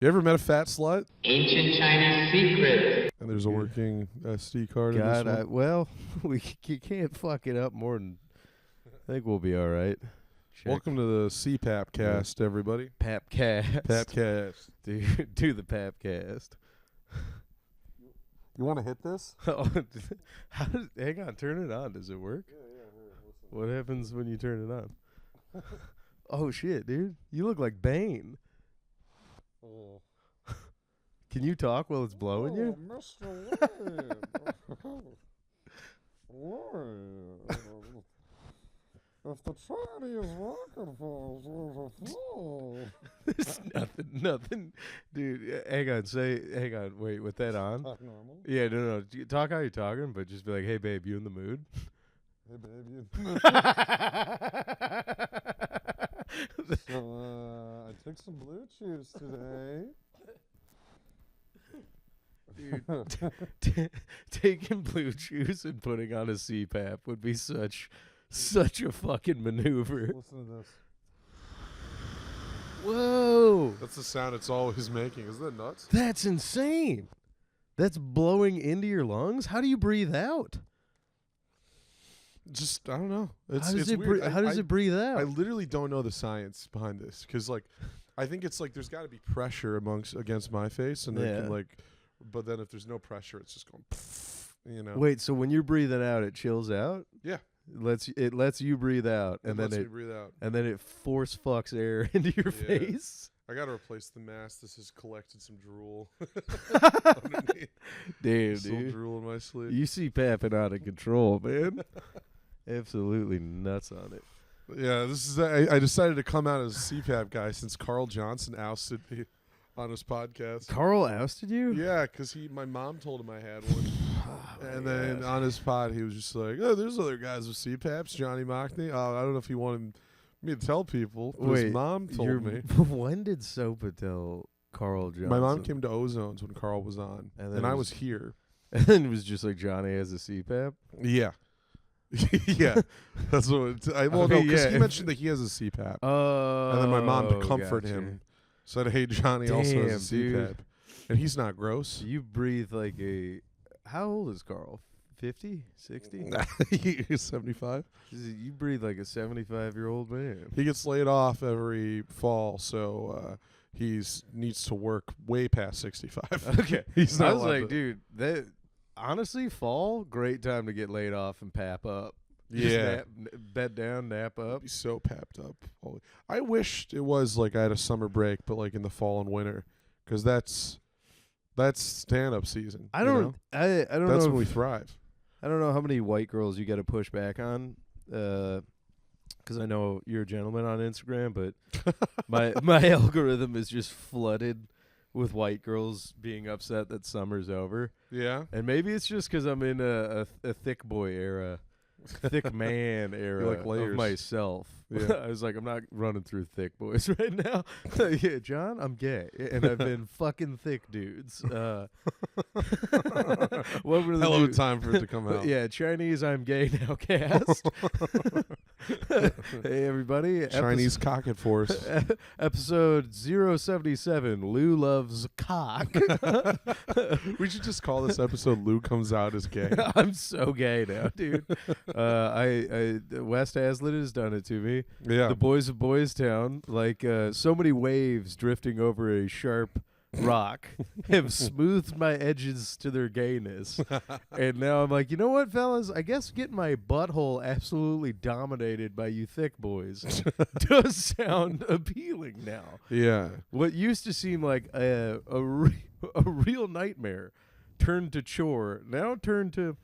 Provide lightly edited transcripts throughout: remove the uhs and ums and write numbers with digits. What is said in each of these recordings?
You ever met a fat slut? Ancient Chinese secret. And there's a working SD card God, in this one? well, you can't fuck it up more than. I think we'll be all right. Check. Welcome to the CPAP cast, everybody. Papcast. Papcast. Do the Papcast. You want to hit this? Hang on, turn it on. Does it work? Yeah. Listen. What happens when you turn it on? Oh shit, dude! You look like Bane. Oh. Can you talk while it's blowing you? Mr. Wade. If the Chinese rocket falls, There's nothing, dude. Hang on, wait, with that on? Talk normal. Yeah, no. Talk how you're talking, but just be like, hey, babe, you in the mood? Hey, baby. So, I took some blue chews today. Dude, taking blue chews and putting on a CPAP would be such a fucking maneuver. Listen to this. Whoa. That's the sound it's always making. Isn't that nuts? That's insane. That's blowing into your lungs? How do you breathe out? Just, I don't know. How does Weird. it breathe out? I literally don't know the science behind this. Because, like, I think it's like there's got to be pressure against my face. And they can, like, but then if there's no pressure, it's just going, you know. Wait, so when you're breathing out, it chills out? Yeah. It lets you breathe out, and lets then me breathe out. and then it force fucks air into your Yeah. face. I got to replace the mask. This has collected some drool. Damn, Still dude. drool in my sleep. You see papping out of control, man. Absolutely nuts on it. Yeah, this is. I decided to come out as a CPAP guy since Carl Johnson ousted me on his podcast. Carl ousted you? Yeah, because my mom told him I had one. And then on his pod, he was just like, "Oh, there's other guys with CPAPs, Johnny Mockney." I don't know if he wanted me to tell people, but his mom told me. When did Sopa tell Carl Johnson? My mom came to Ozones when Carl was on, and I was here. And then it was just like, Johnny has a CPAP? Yeah. Yeah. That's what because he mentioned that he has a CPAP. Oh. And then my mom, to comfort him, said, "Hey, Johnny also has a CPAP." Dude. And he's not gross. You breathe like a... How old is Carl? 50? 60? He's 75. You breathe like a 75-year-old man. He gets laid off every fall, so he needs to work way past 65. Okay. He's not I was allowed like, to- dude, that honestly, fall, great time to get laid off and pap up. Just Yeah. bed down, nap up. Be so papped up. I wished it was like I had a summer break, but like in the fall and winter, because that's stand-up season. I don't know. That's when we thrive. I don't know how many white girls you got to push back on, because I know you're a gentleman on Instagram, but my algorithm is just flooded with white girls being upset that summer's over. Yeah. And maybe it's just because I'm in a thick boy era, thick man era like layers. of myself. Yeah. I was like, I'm not running through thick boys right now. Yeah, John, I'm gay, and I've been fucking thick dudes. What were the Hell of a dudes? time for it to come out. Yeah, Chinese I'm gay now cast. Hey everybody. Chinese cocket force. Episode 077, Lou loves cock. We should just call this episode "Lou Comes Out as Gay." I'm so gay now, dude. West Hazlitt has done it to me. Yeah. The boys of Boys Town, like so many waves drifting over a sharp rock, have smoothed my edges to their gayness. And now I'm like, you know what, fellas? I guess getting my butthole absolutely dominated by you thick boys does sound appealing now. Yeah. What used to seem like a real nightmare turned to chore, now turned to,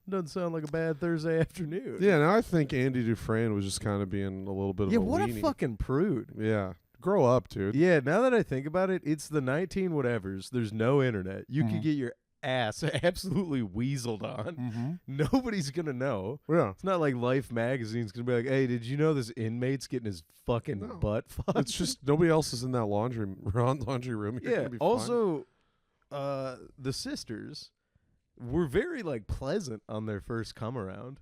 doesn't sound like a bad Thursday afternoon. Yeah, now I think Andy Dufresne was just kind of being a little bit of a what weenie. a fucking prude. Yeah. Grow up, dude. Yeah, now that I think about it, it's the 19 whatevers. There's no internet. You could get your ass absolutely weaseled on. Nobody's going to know. Yeah. It's not like Life magazine's going to be like, hey, did you know this inmate's getting his fucking butt fucked? It's just nobody else is in that laundry room. You're yeah, gonna be fine. also, the sisters were very, like, pleasant on their first come around.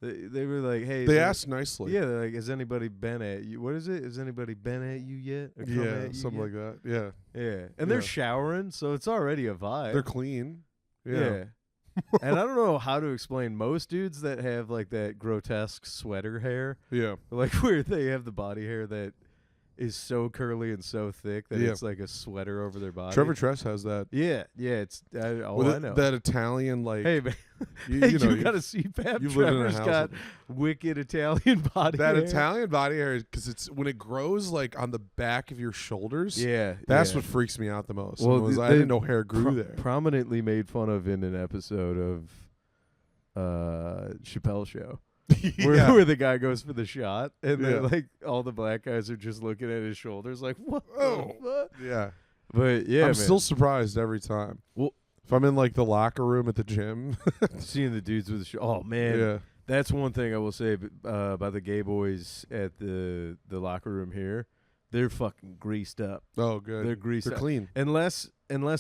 They were like, hey. They asked nicely. Yeah, they're like, has anybody been at you? What is it? Has anybody been at you yet? Or come Yeah, at you something yet? like that. Yeah. Yeah. And they're showering, so it's already a vibe. They're clean. Yeah. And I don't know how to explain most dudes that have like that grotesque sweater hair, Yeah. like where they have the body hair that is so curly and so thick that Yeah. it's like a sweater over their body. Trevor Tress has that. Yeah, it's all With I know. that Italian, like, Hey man, you, hey, you know, got a CPAP. you've lived in a Trevor's house got with wicked Italian body that hair. Italian body hair, because it's when it grows like on the back of your shoulders. Yeah, That's yeah. what freaks me out the most. Well, was I they didn't know hair grew there. Prominently made fun of in an episode of Chappelle Show. Yeah. Where the guy goes for the shot, and then Yeah. like all the black guys are just looking at his shoulders, like what? Oh. The fuck? Yeah. But yeah, I'm man. still surprised every time. Well- if I'm in like the locker room at the gym. seeing the dudes with the oh man, Yeah. that's one thing I will say about the gay boys at the locker room here. They're fucking greased up. Oh, good. They're greased They're up. clean. Unless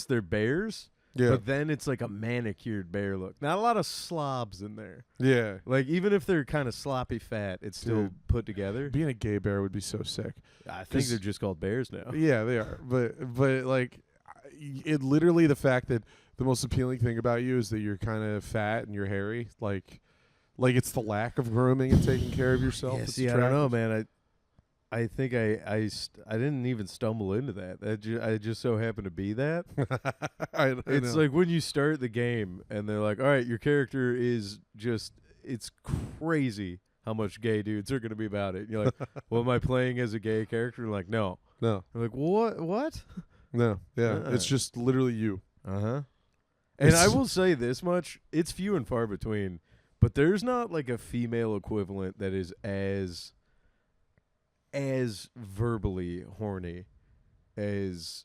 they're bears. Yeah. But then it's like a manicured bear look. Not a lot of slobs in there. Yeah. Like even if they're kind of sloppy fat, it's still Dude. put together. Being a gay bear would be so sick. I think 'Cause- they're just called bears now. Yeah, they are. But like, it literally, the fact that the most appealing thing about you is that you're kind of fat and you're hairy. Like it's the lack of grooming and taking care of yourself. Yeah, that's see, I don't know, attractive. man. I think I didn't even stumble into that. I just so happened to be that. I It's know. like when you start the game and they're like, all right, your character is just, it's crazy how much gay dudes are going to be about it. And you're like, well, am I playing as a gay character? And like, no. no, I'm like, what? no, yeah, Uh-uh. it's just literally you. Uh-huh. And I It's- will say this much, it's few and far between, but there's not like a female equivalent that is as verbally horny as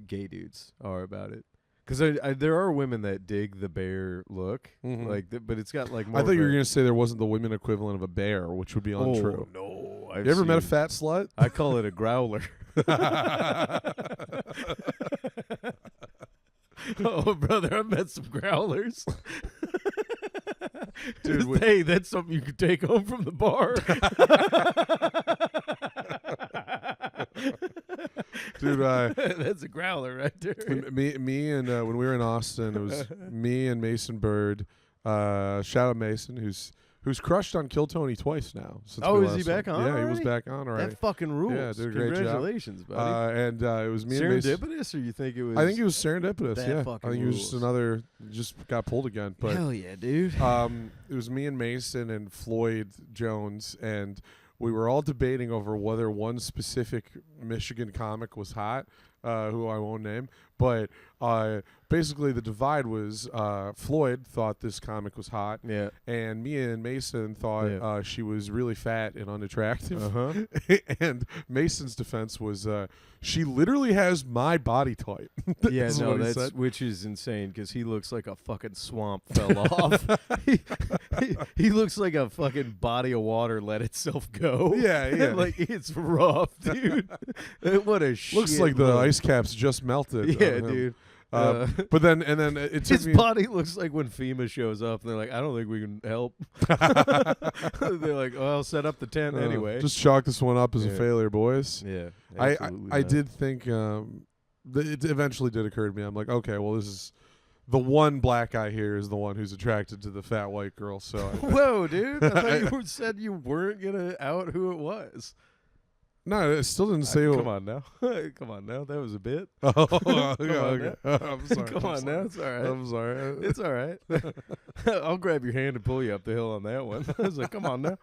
gay dudes are about it. Because there are women that dig the bear look, Mhm. like, but it's got like more. I thought of you were a- going to say there wasn't the women equivalent of a bear, which would be untrue. Oh, no, You ever met a fat slut? I call it a growler. Oh, brother, I met some growlers. Dude, hey, that's something you could take home from the bar. Dude, that's a growler right there. me and when we were in Austin, it was me and Mason Bird. Shout out Mason, who's crushed on Kill Tony twice now. Since Oh, we is he last back saw him. on Yeah, he was already? back on already. That fucking rules. Yeah, did a great job. Congratulations, buddy. And it was me and Mason. Serendipitous, or you think it was? I think it was serendipitous. That Yeah, I fucking think it was just rules. just got pulled again. But Hell yeah, dude. it was me and Mason and Floyd Jones, and we were all debating over whether one specific Michigan comic was hot, who I won't name. But basically, the divide was Floyd thought this comic was hot, Yeah. and me and Mason thought Yeah. she was really fat and unattractive. Uh-huh. And Mason's defense was she literally has my body type. Yeah, Is no, what he that's said. which is insane because he looks like a fucking swamp fell off. He looks like a fucking body of water let itself go. Yeah, yeah. Like it's rough, dude. What a shit. Looks like the look. ice caps just melted. Yeah, on him. dude. But then it took His me. body looks like when FEMA shows up and they're like, I don't think we can help. They're like, oh, I'll set up the tent anyway. Just chalk this one up as a Yeah. failure, boys. Yeah. I absolutely not. did think it eventually did occur to me. I'm like, okay, well, this is the one black guy here is the one who's attracted to the fat white girl. So Whoa, dude. I thought you said you weren't going to out who it was. no, it still didn't say. Come on now. Come on now. That was a bit. Oh, on okay. I'm sorry. Come on now. It's all right. I'm sorry. It's all right. I'll grab your hand and pull you up the hill on that one. I was like, come on now.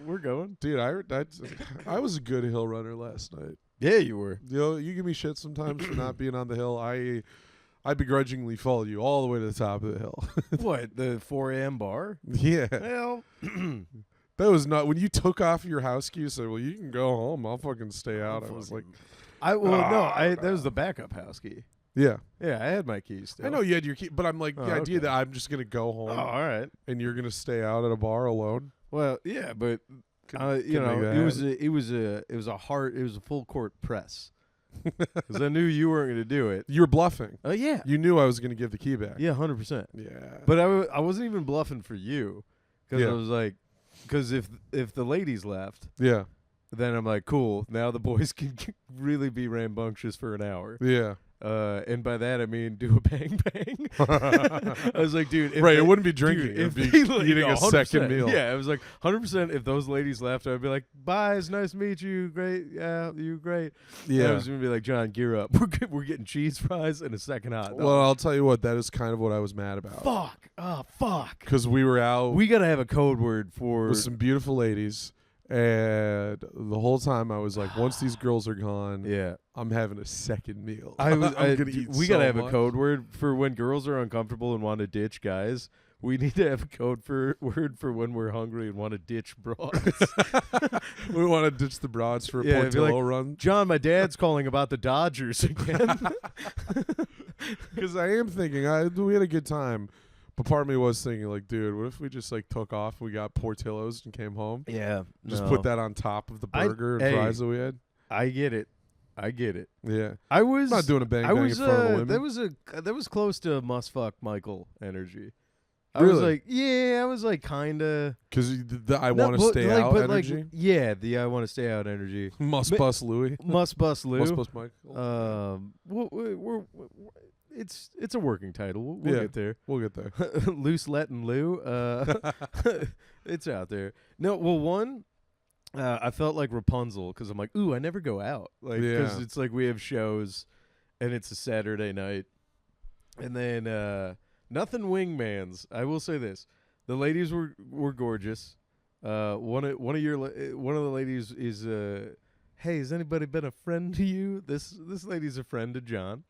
We're going. Dude, I was a good hill runner last night. Yeah, you were. You know, you give me shit sometimes for not being on the hill. I begrudgingly follow you all the way to the top of the hill. What, the 4 a.m. bar? Yeah. Well, That was not when you took off your house key. You said, "Well, you can go home. I'll fucking stay out." I was like, that was the backup house key. "Yeah, Yeah, I had my keys still. I know you had your key, but I'm like the Oh, idea okay. that I'm just gonna go home Oh, all right. and you're gonna stay out at a bar alone." Well, yeah, but Could you know, make that it was a full court press because I knew you weren't going to do it. You were bluffing. Oh yeah, You knew I was gonna give the key back. yeah, 100%. Yeah. But I wasn't even bluffing for you. because Yeah. I was like, because if the ladies left, Yeah. then I'm like, cool. Now the boys can really be rambunctious for an hour. Yeah. And by that I mean do a bang bang. I was like, dude, if Right. they- It wouldn't be drinking. Dude, It'd if be they, like, eating a 100%, second meal. Yeah, it was like 100%. If those ladies left, I'd be like, bye, it's nice to meet you. Great, yeah, you great. And I Yeah. was gonna be like, John, gear up. We're getting cheese fries and a second hot dog. Well, I'll tell you what. That is kind of what I was mad about. fuck. Oh, fuck. Because we were out We gotta have a code word for. with some beautiful ladies, and the whole time I was like, once these girls are gone, Yeah. I'm having a second meal. I was. I'm gonna eat we so gotta have much. a code word for when girls are uncomfortable and want to ditch guys. We need to have a code word for when we're hungry and want to ditch broads. We want to ditch the broads for a Yeah, it'd be Portillo like- run. John, my dad's calling about the Dodgers again. Because I am thinking, we had a good time, but part of me was thinking, like, dude, what if we just like took off, we got Portillos and came home, Yeah, just put that on top of the burger and hey. fries that we had. I get it. Yeah, I was I'm not doing a bang I bang was in front of the women. that was close to must fuck Michael energy. I was Really? like, yeah, I was like kind of. Because I want to stay out energy. yeah, the I want to stay out energy. Must Ma- bust Louis. Must bust Lou. Must bust Michael. It's a working title. We'll Yeah. get there. We'll get there. Loose Let and Lou. It's out there. No, well, one, I felt like Rapunzel because I'm like, ooh, I never go out. Like, because Yeah. it's like we have shows and it's a Saturday night. And then nothing wingmans. I will say this. The ladies were gorgeous. One of the ladies is hey, has anybody been a friend to you? This lady's a friend to John.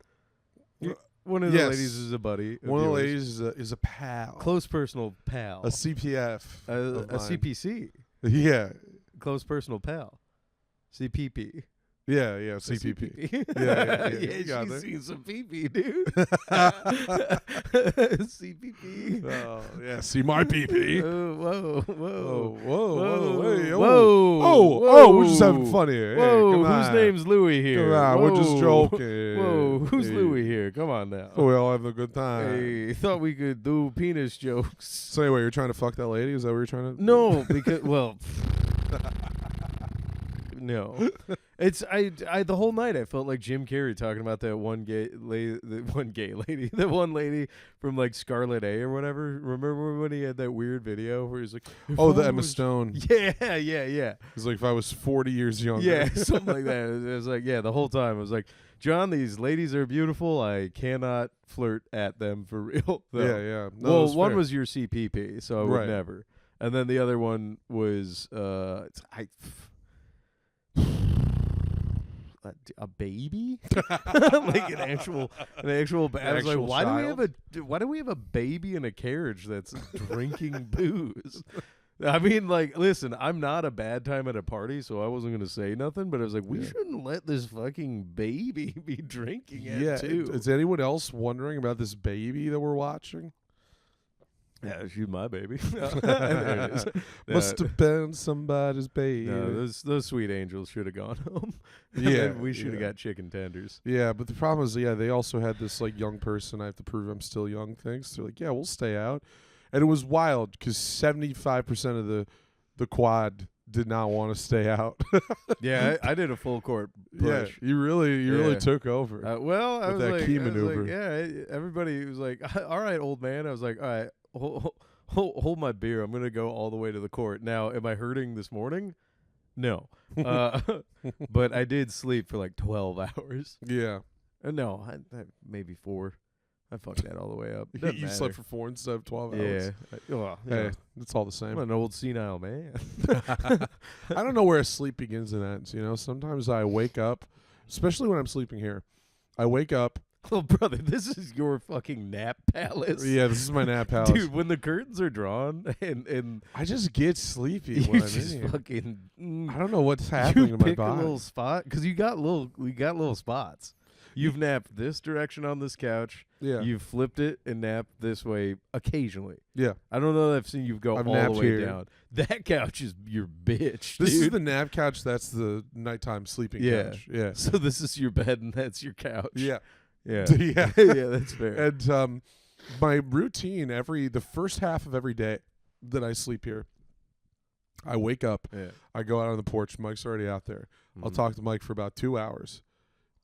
One of the Yes. ladies is a buddy. One of the yours. ladies is a pal. Close personal pal. A CPF. A of mine. CPC. Yeah. Close personal pal. CPP. Yeah, CPP. CPP. Yeah, you got she's it. seen some PP, dude. CPP. Oh, yeah. See my PP. Whoa, whoa, Whoa, whoa. whoa, hey, Whoa, oh, we're just having whoa. fun here. Hey, Whoa, come whose on. name's Louis here? Come on, we're just Whoa. joking. Whoa, who's Hey. Louis here? Come on now. We're all having a good time. Hey, thought we could do penis jokes. So anyway, you're trying to fuck that lady? Is that what you're trying to? No, because well, no. It's the whole night I felt like Jim Carrey talking about that one gay lady, that one lady from like Scarlet A or whatever. Remember when he had that weird video where he's like, Oh, "If the I Emma was-" Stone. Yeah. It's like if I was 40 years younger. Yeah, something like that. It was like, yeah, the whole time I was like, John, these ladies are beautiful. I cannot flirt at them for real. though. Yeah. No, Well, that's one fair. was your CPP, so I would Right. never. And then the other one was a baby, like an actual. I was like, actual why child? do we have a baby in a carriage that's drinking booze? I mean, like, listen, I'm not a bad time at a party, so I wasn't gonna say nothing. But I was like, we Yeah. shouldn't let this fucking baby be drinking Yeah. too. Is anyone else wondering about this baby that we're watching? Yeah, she's my baby. There it is. Must have been somebody's baby. No, those sweet angels should have gone home. And Yeah, then we should have yeah. got chicken tenders. Yeah, but the problem is, they also had this like young person. I have to prove I'm still young. Things. They're like, yeah, we'll stay out, and it was wild because 75% of the quad did not want to stay out. Yeah, I did a full court Yeah, push. you really Yeah. took over. Well, I With was that like, key I was maneuver. like, yeah, everybody was like, all right, old man. I was like, all right, hold my beer. I'm gonna go all the way to the court. Now, am I hurting this morning? No, but I did sleep for like 12 hours. Yeah, No, maybe 4. I fucked that all the way up. Doesn't you matter. slept for 4 instead of 12 hours. Yeah. Well, Hey, it's all the I'm same. an old senile man. I don't know where sleep begins and ends. Sometimes I wake up, especially when I'm sleeping here. I wake up. Oh, brother, this is your fucking nap palace. Yeah, this is my nap house. Dude, when the curtains are drawn and I just get sleepy you when I'm in just here. fucking I don't know what's happening you in my pick a body. little spot because we got little spots. You've napped this direction on this couch. Yeah, You've flipped it and napped this way occasionally. yeah. I don't know that I've seen you go I've all the napped way here. down. That couch is your bitch, This dude. is the nap couch. That's the nighttime sleeping Yeah. couch. Yeah, So this is your bed and that's your couch. yeah, Yeah. yeah. Yeah, that's fair. And my routine the first half of every day, Then I sleep here. I wake up. Yeah. I go out on the porch. Mike's already out there. I'll talk to Mike for about 2 hours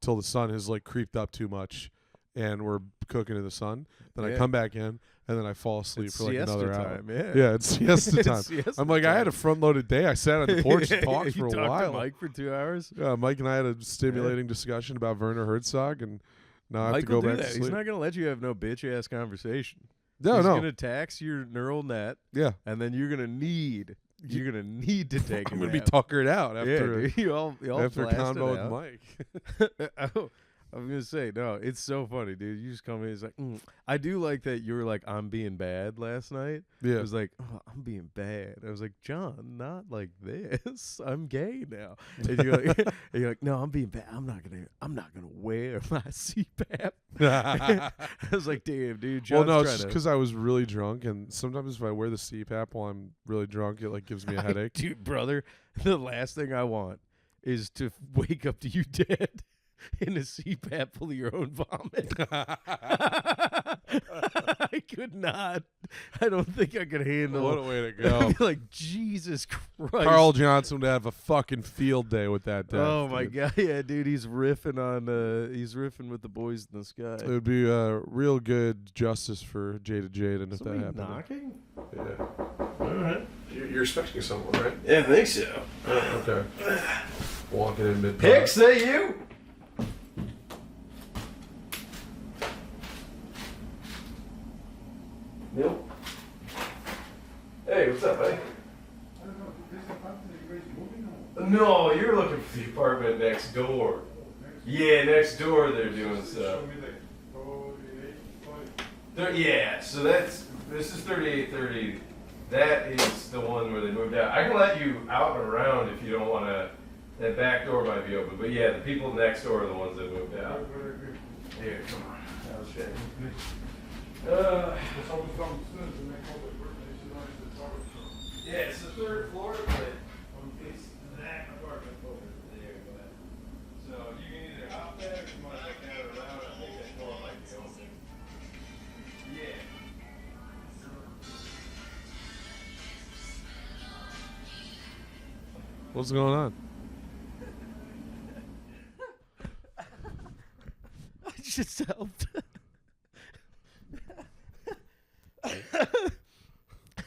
till the sun has like creeped up too much and we're cooking in the sun. Then I come back in and then I fall asleep It's for like another hour. time, yeah. Yeah, it's siesta time. Siesta I'm like, I had a time. front-loaded day. I sat on the porch and talked You for a talked while. to Mike for 2 hours. Mike and I had a stimulating discussion about Werner Herzog, and now I have Mike to go will do back that. to He's sleep. not gonna let you have no bitch ass conversation. No, He's no. gonna tax your neural net, Yeah. and then you're gonna need to take. I'm a going to be nap. tuckered out Yeah, after, dude, you all after blasted convo out. with Mike. Oh, I'm gonna say no. It's so funny, dude. You just come in. It's like I do like that. You were like, "I'm being bad" last night. Yeah. It was like, "Oh, I'm being bad." I was like, "John, not like this. I'm gay now." And you're like, "No, I'm being bad. I'm not gonna wear my CPAP." I was like, "Damn, dude." Well, John's no, it's trying just to- because I was really drunk, and sometimes if I wear the CPAP while I'm really drunk, it like gives me a headache. Dude, brother, the last thing I want is to wake up to you dead in a CPAP full of your own vomit. I could not. I don't think I could handle. What a way to I'd go. be like, Jesus Christ. Carl Johnson would have a fucking field day with that death. Oh my dude. God, yeah, dude, he's riffing with the boys in the sky. It would be real good justice for Jada Jaden if Somebody that happened. knocking? Yeah. All right. You're expecting someone, right? Yeah, I think so. Okay. Walking in mid. Hicks, that you? Nope. Hey, what's up, buddy? No, you're looking for the apartment next door. Yeah, next door they're doing stuff. Yeah, so this is 3830. That is the one where they moved out. I can let you out and around if you don't want to. That back door might be open, but yeah, the people next door are the ones that moved out. Here, come on. I'll show you. Yeah, it's the third floor, but it's that apartment over there. But so you can either hop that or if you want to take that around. I think that door might be open. Yeah. What's going on? I just helped.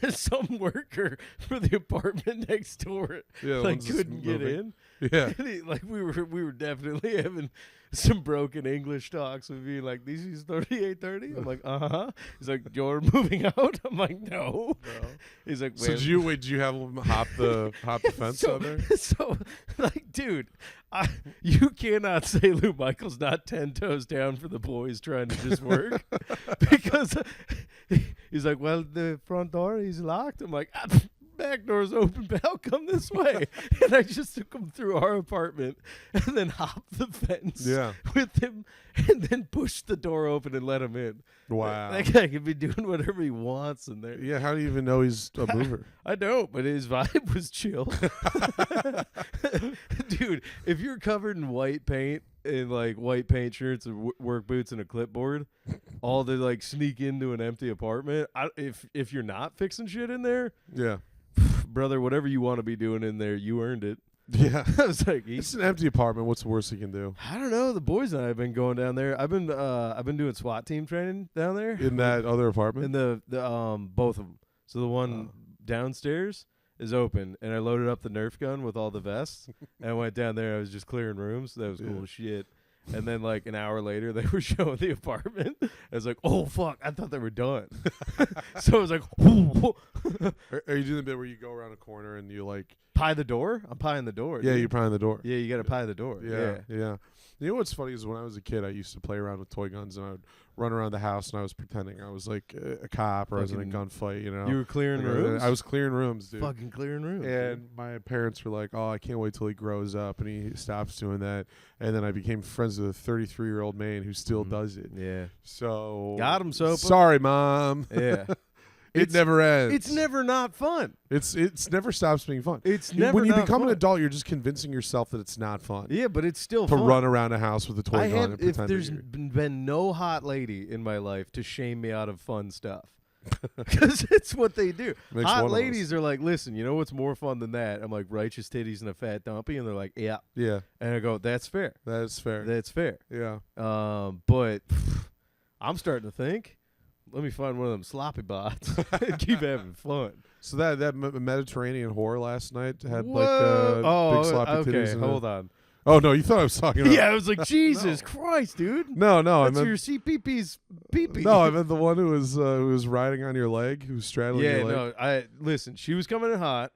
Some worker for the apartment next door Yeah, the like ones that's couldn't get moving. in. Yeah. And we were definitely having some broken English talks with being like, "This is 3830." I'm like, "Uh-huh." He's like, "You're moving out?" I'm like, "No." He's like, So "Well." did you have them hop the fence so, out there? so, like, dude, you cannot say Lou Michael's not 10 toes down for the boys trying to just work because he's like, "Well, the front door is locked." I'm like, "Back door's open, pal. Come this way." And I just took him through our apartment and then hopped the fence Yeah. with him and then pushed the door open and let him in. Wow. That guy could be doing whatever he wants in there. Yeah, how do you even know he's a mover? I don't, but his vibe was chill. Dude, if you're covered in white paint and like white paint shirts and work boots and a clipboard, all to like sneak into an empty apartment, if you're not fixing shit in there, Yeah. brother, whatever you want to be doing in there, you earned it. Yeah. I was like, It's an empty apartment. What's the worst he can do? I don't know. The boys and I have been going down there. I've been doing SWAT team training down there. In that other apartment? In the both of them. So the one downstairs is open, and I loaded up the Nerf gun with all the vests, and I went down there. I was just clearing rooms. That was cool as shit. And then like an hour later, they were showing the apartment. I was like, "Oh fuck! I thought they were done." So I was like, Are you doing the bit where you go around a corner and you like "Pie the door." I'm pieing the door. Yeah, dude. you're prying the door. Yeah, you got to pie the door. Yeah, yeah. You know what's funny is when I was a kid, I used to play around with toy guns, and I would run around the house, and I was pretending I was like a cop or I was in a Fucking- gunfight. You know, You were clearing Like, rooms. I was clearing rooms, dude. fucking clearing rooms. And my parents were like, "Oh, I can't wait till he grows up and he stops doing that." And then I became friends with a 33-year-old man who still does it. yeah, So Got him, Sopa. Sorry, Mom. yeah. It never ends. It's never not fun. It's never stops being fun. It's never when you not become an fun. adult, you're just convincing yourself that it's not fun Yeah, but it's still to fun. run around a house with a toy gun and if pretend there's that you're. been no hot lady in my life to shame me out of fun stuff. because it's what they do. Makes one Hot of ladies are like, listen, you know what's more fun than that? I'm like, righteous titties and a fat dumpy, and they're like, yeah. Yeah, And I go, that's fair. that is fair. That's fair. Yeah. But I'm starting to think, let me find one of them sloppy bots and keep having fun. So that Mediterranean whore last night had Whoa. big sloppy okay, titties. hold on. Oh no, you thought I was talking about? Yeah, I was like, Jesus Christ, dude. No, I That's meant your CPP's pee-pee. no, I meant the one who was riding on your leg, who was straddling Yeah, your leg. no, listen, she was coming in hot,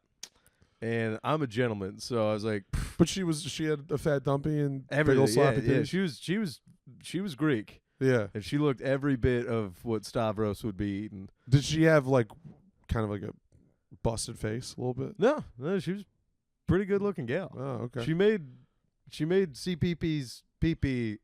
and I'm a gentleman, so I was like, But she had a fat dumpy and big everything. old sloppy Yeah, titties. she was Greek, Yeah. and she looked every bit of what Stavros would be eating. Did she have like kind of like a busted face a little bit? No, she was pretty good looking gal. Oh, okay. She made CPP's pee-pee,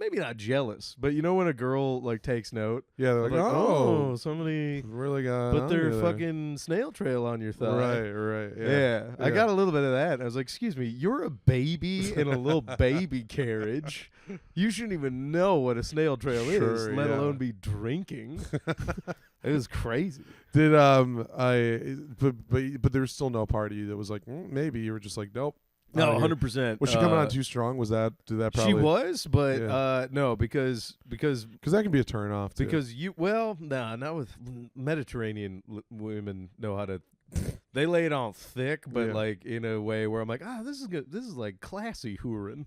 maybe not jealous, but you know when a girl like takes note, Yeah, they're like, like, oh, somebody really got put their there. fucking snail trail on your thigh. Right. Yeah. I Yeah. got a little bit of that. I was like, excuse me, you're a baby in a little baby carriage. You shouldn't even know what a snail trail is, Sure, let yeah. alone be drinking. It was crazy. Did but there was still no party that was like maybe you were just like nope. No, outta here. 100%. Was she coming on too strong? Did that probably? She was, but Yeah. no, because that can be a turn off. Too. not with Mediterranean women know how to. They lay it on thick, but Yeah. like in a way where I'm like, this is good. This is like classy hoorin'.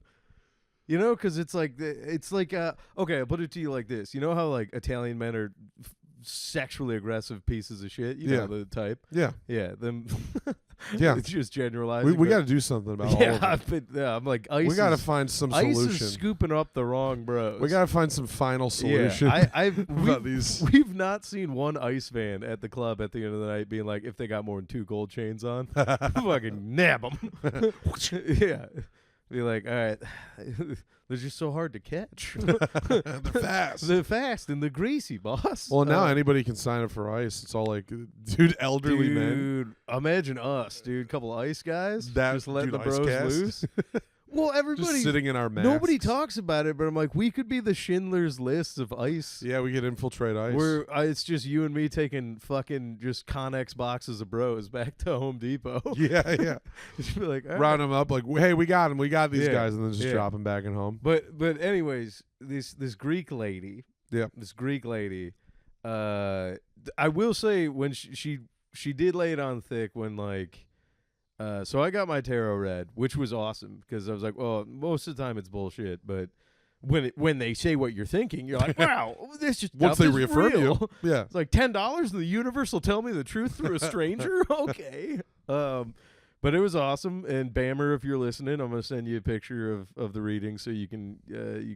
You know, because it's like okay, I'll put it to you like this. You know how like Italian men are sexually aggressive pieces of shit. You Yeah. know the type. yeah, them. Yeah. It's just generalizing. we but- got to do something about all of it. I'm like ice. We got to is- find some Ice solution. is scooping up the wrong bros. We got to find some final solution. Yeah, about these. we've not seen one ice van at the club at the end of the night being like, if they got more than 2 gold chains on, fucking nab them. Yeah. Be like, all right, they're just so hard to catch. They're fast. They're fast and they're greasy, boss. Well, now anybody can sign up for ice. It's all like, dude, elderly men. Dude, imagine us, dude. Couple ice guys. That- just letting dude, the ice bros cast. loose. Well, Just everybody. sitting in our masks. Nobody talks about it, but I'm like, we could be the Schindler's List of ice. Yeah, we could infiltrate ice. Where it's just you and me taking fucking just Connex boxes of bros back to Home Depot. yeah. Just be like, all right. Round them up like, hey, we got them. We got these Yeah, guys. And then just yeah. drop them back at home. But anyways, this Greek lady. Yeah. This Greek lady. I will say when she did lay it on thick when like. So I got my tarot read, which was awesome because I was like, well, most of the time it's bullshit, but when they say what you're thinking, you're like, wow, this just Once they stuff is reaffirm real. you. Yeah. It's like $10 and the universe will tell me the truth through a stranger. Okay. But it was awesome. And Bammer, if you're listening, I'm gonna send you a picture of the reading so you can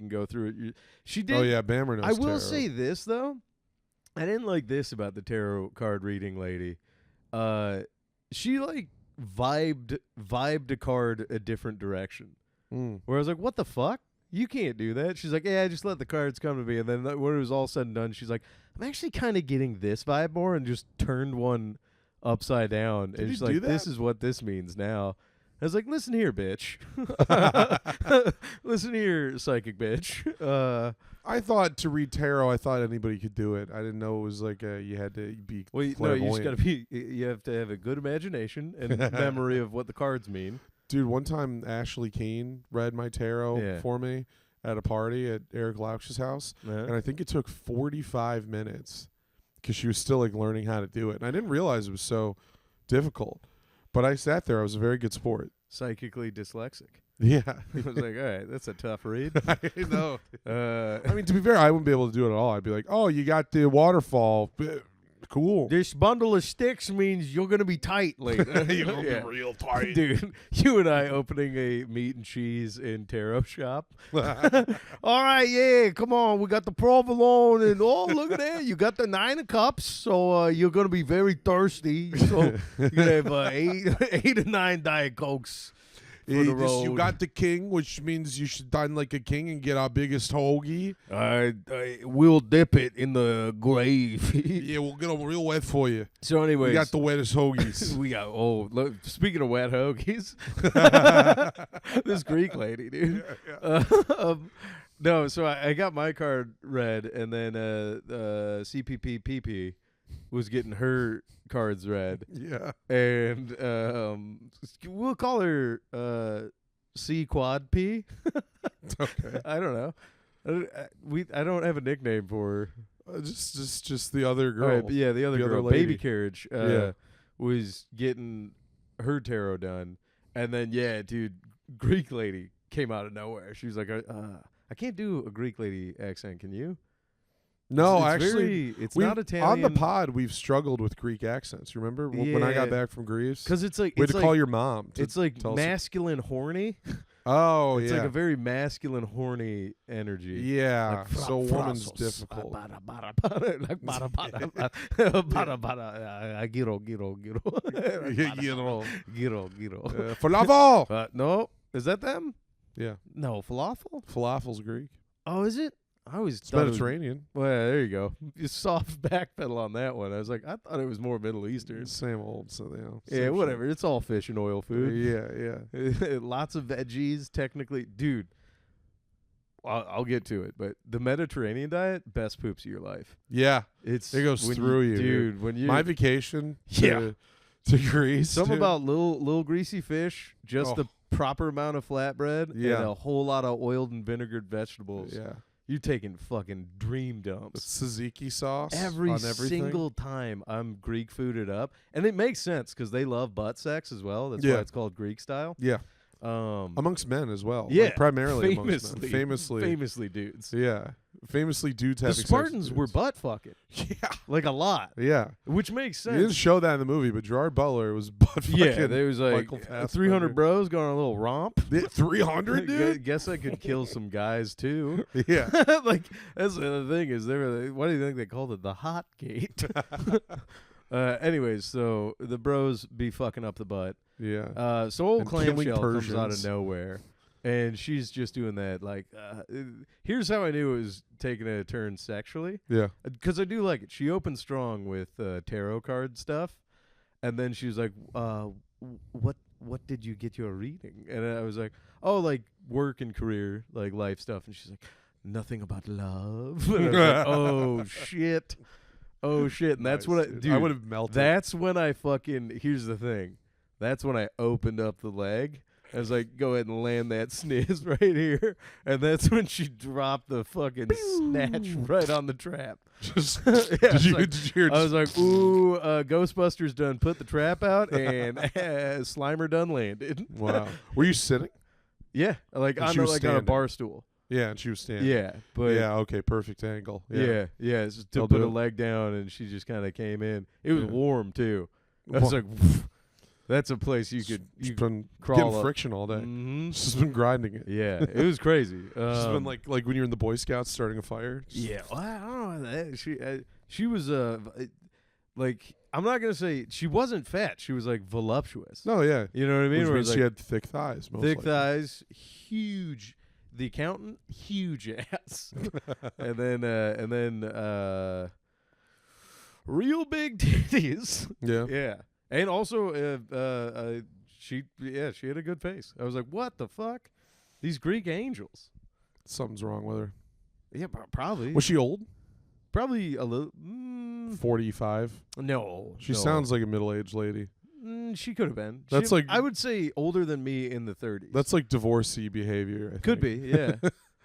go through it. She did. Oh, yeah. Bammer knows I will tarot. say this though, I didn't like this about the tarot card reading lady. She like vibed a card a different direction. Where I was like, what the fuck? You can't do that. She's like, yeah, just let the cards come to me. And then when it was all said and done, she's like, I'm actually kind of getting this vibe more, and just turned one upside down. And you she's do like, that? this is what this means now. I was like, listen here, bitch. Listen here, psychic bitch. I thought to read tarot, I thought anybody could do it. I didn't know it was like you had to be Well, no, clairvoyant. you just gotta be. You have to have a good imagination and memory of what the cards mean. Dude, one time Ashley Kane read my tarot Yeah. for me at a party at Eric Lauch's house, and I think it took 45 minutes because she was still like learning how to do it. And I didn't realize it was so difficult. But I sat there. I was a very good sport. Psychically dyslexic. Yeah. I was like, all right, that's a tough read. I know. I mean, to be fair, I wouldn't be able to do it at all. I'd be like, oh, you got the waterfall. Cool. This bundle of sticks means you're gonna be tight later. You're gonna Yeah. be real tight. Dude, you and I opening a meat and cheese and tarot shop. All right, yeah, come on. We got the provolone and oh, look at that. You got the 9 of cups, so you're gonna be very thirsty. So you're gonna have 8 or 9 Diet Cokes. For the You road. got the king, which means you should dine like a king and get our biggest hoagie. We'll dip it in the gravy. Yeah, we'll get them real wet for you. So, anyways, We got the wettest hoagies. we got look, speaking of wet hoagies, this Greek lady, dude. No, so I got my card read, and then CPPPP was getting her cards read, Yeah. and we'll call her C Quad P. Okay. I don't know. I don't have a nickname for her. Just the other girl. All right, but yeah, the other The other girl, lady. Baby Carriage, Yeah. was getting her tarot done, and then dude, Greek lady came out of nowhere. She was like, I can't do a Greek lady accent. Can you? No, It's actually, it's we've- not Italian. on the pod, we've struggled with Greek accents. Remember when I got Yeah. back from Greece? because it's like We had it's to like, call your mom. To it's like tell us- masculine horny. Oh, It's yeah. like a very masculine horny energy. Yeah. Like, So woman's frasos. difficult. Giro. Falafel. No, is that them? Yeah. No, falafel. Falafel's Greek. Oh, is it? I always It's thought it was- Mediterranean. Well, there you go. You soft backpedal on that one. I was like, I thought it was more Middle Eastern. Same old. So Yeah, same whatever. It's all fish and oil shit. food. Yeah. Lots of veggies, technically. Dude, I'll get to it. But the Mediterranean diet, best poops of your life. Yeah. It's It goes when through you, dude. When you My vacation. Yeah. To Greece. something dude. about little greasy fish, just Oh. the proper amount of flatbread, Yeah. and a whole lot of oiled and vinegared vegetables. Yeah. You're taking fucking dream dumps. Tzatziki sauce Every on everything. single time I'm Greek fooded up, and it makes sense because they love butt sex as well. That's Yeah. why it's called Greek style. Yeah. Um, Amongst men as well. yeah, Like primarily amongst men. famously dudes. Yeah. Famously dudes The having sex with Spartans were dudes. butt fucking Yeah. like a lot, Yeah. which makes You didn't sense. show that in the movie, but Gerard Butler was butt fucking. Yeah, there was like Michael Fassbender. 300 bros going on a little romp. 300, dude? Guess I could kill some guys too. Yeah. Like that's the other thing is why do you think they called it the hot gate? Anyways, so the bros be fucking up the butt. Yeah. So old And killing clamshell comes out of Persians. nowhere, and she's just doing that. Like, here's how I knew it was taking a turn sexually, Yeah. because I do like it. She opened strong with tarot card stuff, and then she was like, "What did you get your reading?" And I was like, "Oh, like work and career, like life stuff." And she's like, "Nothing about love." And I was like, "Oh shit, oh shit!" And that's Nice, what dude. dude, I would have melted. that's when I fucking. Here's the thing. That's when I opened up the leg. I was like, go ahead and land that sniz right here. And that's when she dropped the fucking snatch right on the trap. Just, Yeah, did it's you? like- Did you I was like, ooh, Ghostbusters done put the trap out and Slimer done landed. wow. Were you sitting? Yeah, like And on she a, was like on a standing. bar stool. Yeah, and she was standing. Yeah, but yeah. Okay. Perfect angle. yeah, it's just to They'll put do a it. leg down, and she just kind of came in. It was Yeah. warm too. I was like, that's a place you could She's been crawl getting up. friction all day. Mhm. She's been grinding it. Yeah, it was crazy. She's been like when you're in the Boy Scouts starting a fire. Just- yeah, well, I don't know. She was like, I'm not gonna say she wasn't fat. She was like voluptuous. No. Yeah. You know what I mean? Which Where means it's she like had thick thighs. Most thick likely. thighs, huge. The accountant, huge ass, and then real big titties. Yeah. Yeah, and also she had a good face. I was like, what the fuck? These Greek angels. Something's wrong with her. Yeah, probably. Was she old? Probably a little. 45. No, She no. sounds like a middle-aged lady. She could have been. That's She- like- I would say older than me in the 30s. That's like divorcee behavior. I could think. be, yeah.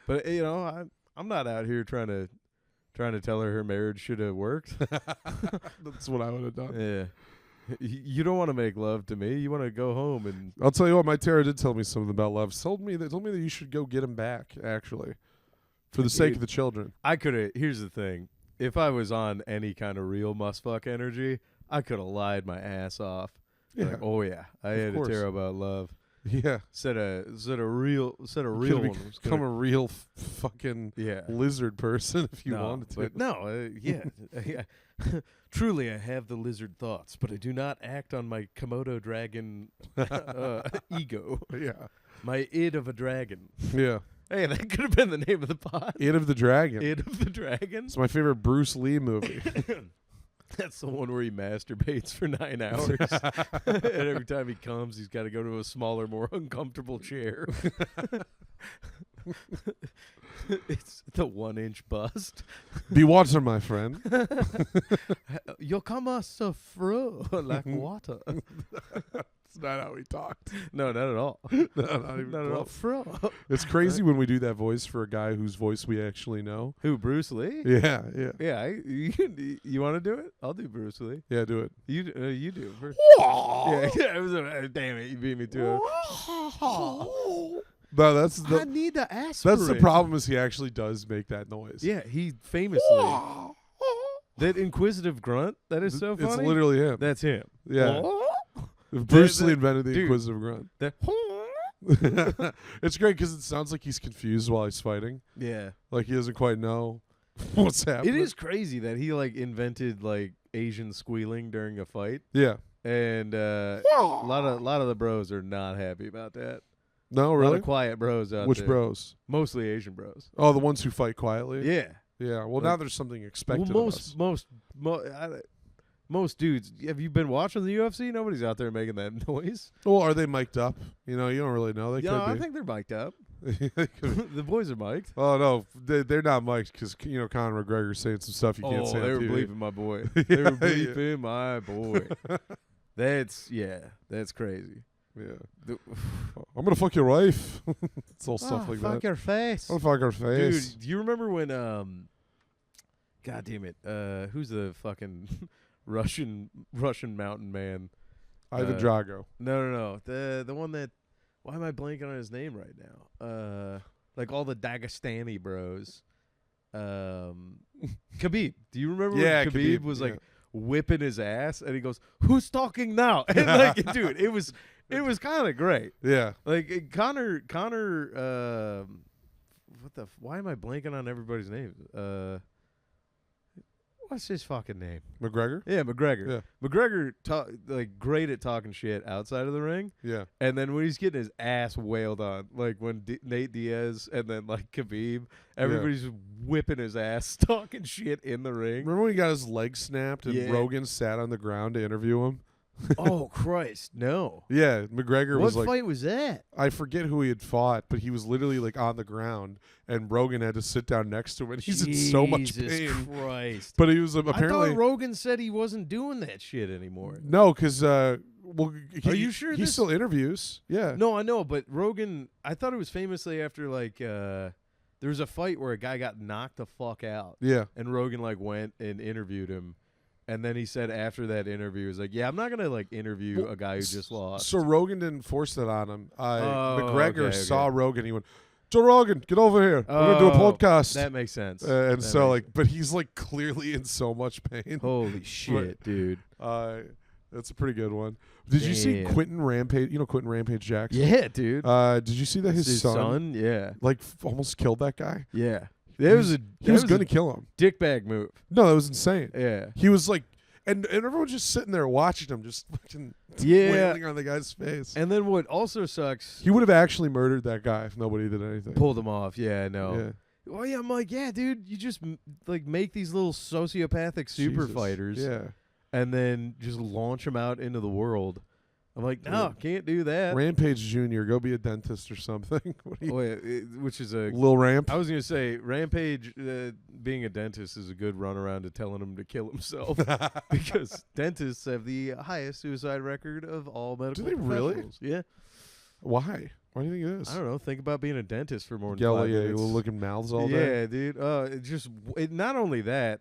But you know, I'm not out here trying to tell her marriage should have worked. That's what I would have done. Yeah, you don't want to make love to me. You want to go home and I'll tell you what. My tarot did tell me something about love. Told me that you should go get him back. Actually, for the sake of the children. I could have. Here's the thing: if I was on any kind of real must fuck energy, I could have lied my ass off. Yeah. Like, oh yeah, I had course. a tarot about love. Yeah. Said a real Could one. was become gonna- a real fucking yeah. lizard person if you No, wanted to. but no, yeah. Truly, I have the lizard thoughts, but I do not act on my Komodo dragon ego. Yeah. My id of a dragon. Yeah. Hey, that could have been the name of the pod. Id of the Dragon. Id of the dragon. It's my favorite Bruce Lee movie. That's the one where he masturbates for 9 hours. And every time he comes, he's got to go to a smaller, more uncomfortable chair. It's the 1-inch bust. Be water, my friend. You come us so fro like water. It's not how he talked. No, not at all. No, not even Not at all. close. Fro. It's crazy when we do that voice for a guy whose voice we actually know. Who, Bruce Lee? Yeah. Yeah, you want to do it? I'll do Bruce Lee. Yeah, do it. You do. Yeah, it was damn it, you beat me to it. No, that's I the need the aspirin. that's the problem is he actually does make that noise. Yeah, he famously that inquisitive grunt. That is so funny. It's literally him. That's him. Yeah. Bruce Lee invented the dude. inquisitive grunt. That It's great because it sounds like he's confused while he's fighting. yeah. Like he doesn't quite know what's happening. It is crazy that he like invented like Asian squealing during a fight, Yeah. and a lot of the bros are not happy about that. No, A lot really? of quiet bros out Which there. bros? Mostly Asian bros. Oh, the ones who fight quietly? Yeah. Yeah. Well, Like- now there's something expected Well, of us. most dudes. Have you been watching the UFC? Nobody's out there making that noise. Well, are they mic'd up? You know, you don't really know. They Yeah, could I be. think they're mic'd up. They could be. The boys are mic'd. Oh no, they're not mic'd because Conor McGregor's saying some stuff you can't say on they were TV. bleeping my boy. They were Yeah. bleeping my boy. That's crazy. Yeah. The- I'm gonna fuck your wife. It's all stuff like fuck that. your face. I'm gonna fuck her face. Dude, do you remember when God damn it, who's the fucking Russian mountain man? Ivan Drago. No. The one that why am I blanking on his name right now? Like all the Dagestani bros. Khabib. Do you remember Yeah, when Khabib Khabib, was yeah. like whipping his ass and he goes, "Who's talking now?" And like, dude, it was kind of great. Yeah. Like Connor why am I blanking on everybody's names? What's his fucking name? McGregor. Yeah, McGregor. Yeah. McGregor like great at talking shit outside of the ring. Yeah. And then when he's getting his ass wailed on, like when Nate Diaz and then like Khabib, everybody's whipping his ass, talking shit in the ring. Remember when he got his leg snapped and Yeah. Rogan sat on the ground to interview him? Oh Christ, no! Yeah, McGregor What was like, fight was that? I forget who he had fought, but he was literally like on the ground, and Rogan had to sit down next to him, and he's in so much Jesus pain. Christ! But he was I apparently thought Rogan said he wasn't doing that shit anymore. no, because well, Are you sure he this- still interviews? Yeah, No, I know, but Rogan, I thought it was famously after like there was a fight where a guy got knocked the fuck out, yeah. and Rogan like went and interviewed him, and then he said after that interview, he was like, "Yeah, I'm not gonna like interview Well, a guy who just lost." So Rogan didn't force that on him. Oh, McGregor okay. saw Rogan. He went, "Joe Rogan, get over here. We're gonna do a Oh, podcast." That makes sense. And That so makes like, but he's like clearly in so much pain. holy shit, dude! That's a pretty good one. Did you see Damn. Quentin Rampage? You know Quentin Rampage Jackson. Yeah, dude. Did you see that his son Yeah, like almost killed that guy? yeah. That was a He was gonna kill him. dickbag move. No, that was insane. Yeah, He was like, and everyone just sitting there watching him, just fucking yeah. wailing on the guy's face. And then what also sucks? He would have actually murdered that guy if nobody did anything. Pulled him off. Yeah, I know. Yeah. Well, yeah, I'm like, yeah, dude, you just like make these little sociopathic super Jesus. fighters, Yeah. and then just launch them out into the world. I'm like, no, can't do that. Rampage Jr., go be a dentist or something. What do you, Which is a. Lil Ramp? I was gonna say, Rampage being a dentist is a good runaround to telling him to kill himself because dentists have the highest suicide record of all medical. they really? professionals. Yeah. Why? Why do you think it is? I don't know. Think about being a dentist for more than Yellow, 5 yeah, minutes. looking mouths all day. Yeah, dude. Not only that,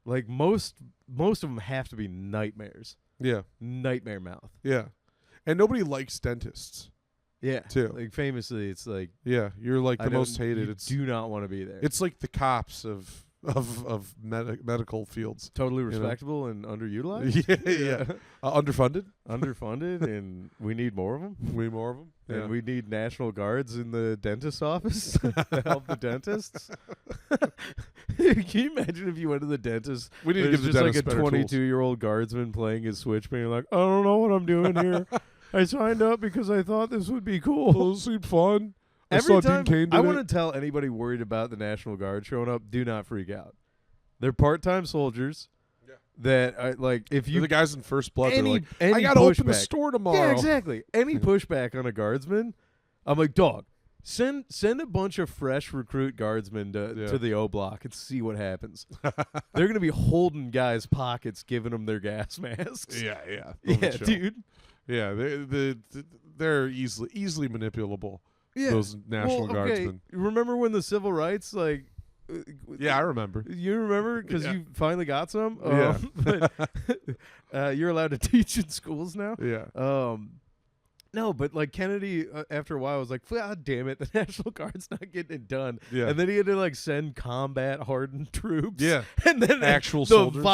like most of them have to be nightmares. Yeah. Nightmare mouth. Yeah. And nobody likes dentists, Yeah. too. Like famously, it's like Yeah. You're like I the don't- most hated. You It's do not want to be there. it's like the cops of medical fields. totally know? respectable and underutilized. Yeah. Underfunded. Underfunded, and we need more of them. Way more of them. And we need National Guards in the dentist's office to help the dentists. Can you imagine if you went to the dentist? We need to There's give the just like dentist a better tools. 22-year-old guardsman playing his switch, being like, I don't know what I'm doing here. I signed up because I thought this would be cool. Oh, this seemed fun. I Every saw time Dean Cain did I it. want to tell anybody worried about the National Guard showing up, do not freak out. They're part-time soldiers that are like if You're you the guys in First Blood. They're any, like, any I gotta open the pushback- store tomorrow. Yeah, exactly. Any pushback on a guardsman, I'm like, dog, Send a bunch of fresh recruit guardsmen to the O block and see what happens. They're gonna be holding guys' pockets, giving them their gas masks. Yeah. Yeah, dude. Yeah, they're easily manipulable. Yeah. Those National Guardsmen. Remember when the civil rights Yeah, I remember. You remember because you finally got some. Yeah. But you're allowed to teach in schools now. Yeah. No, but like Kennedy, after a while, was like, "God damn it, the National Guard's not getting it done." Yeah. And then he had to like send combat-hardened troops. Yeah. And then Actual the soldiers. the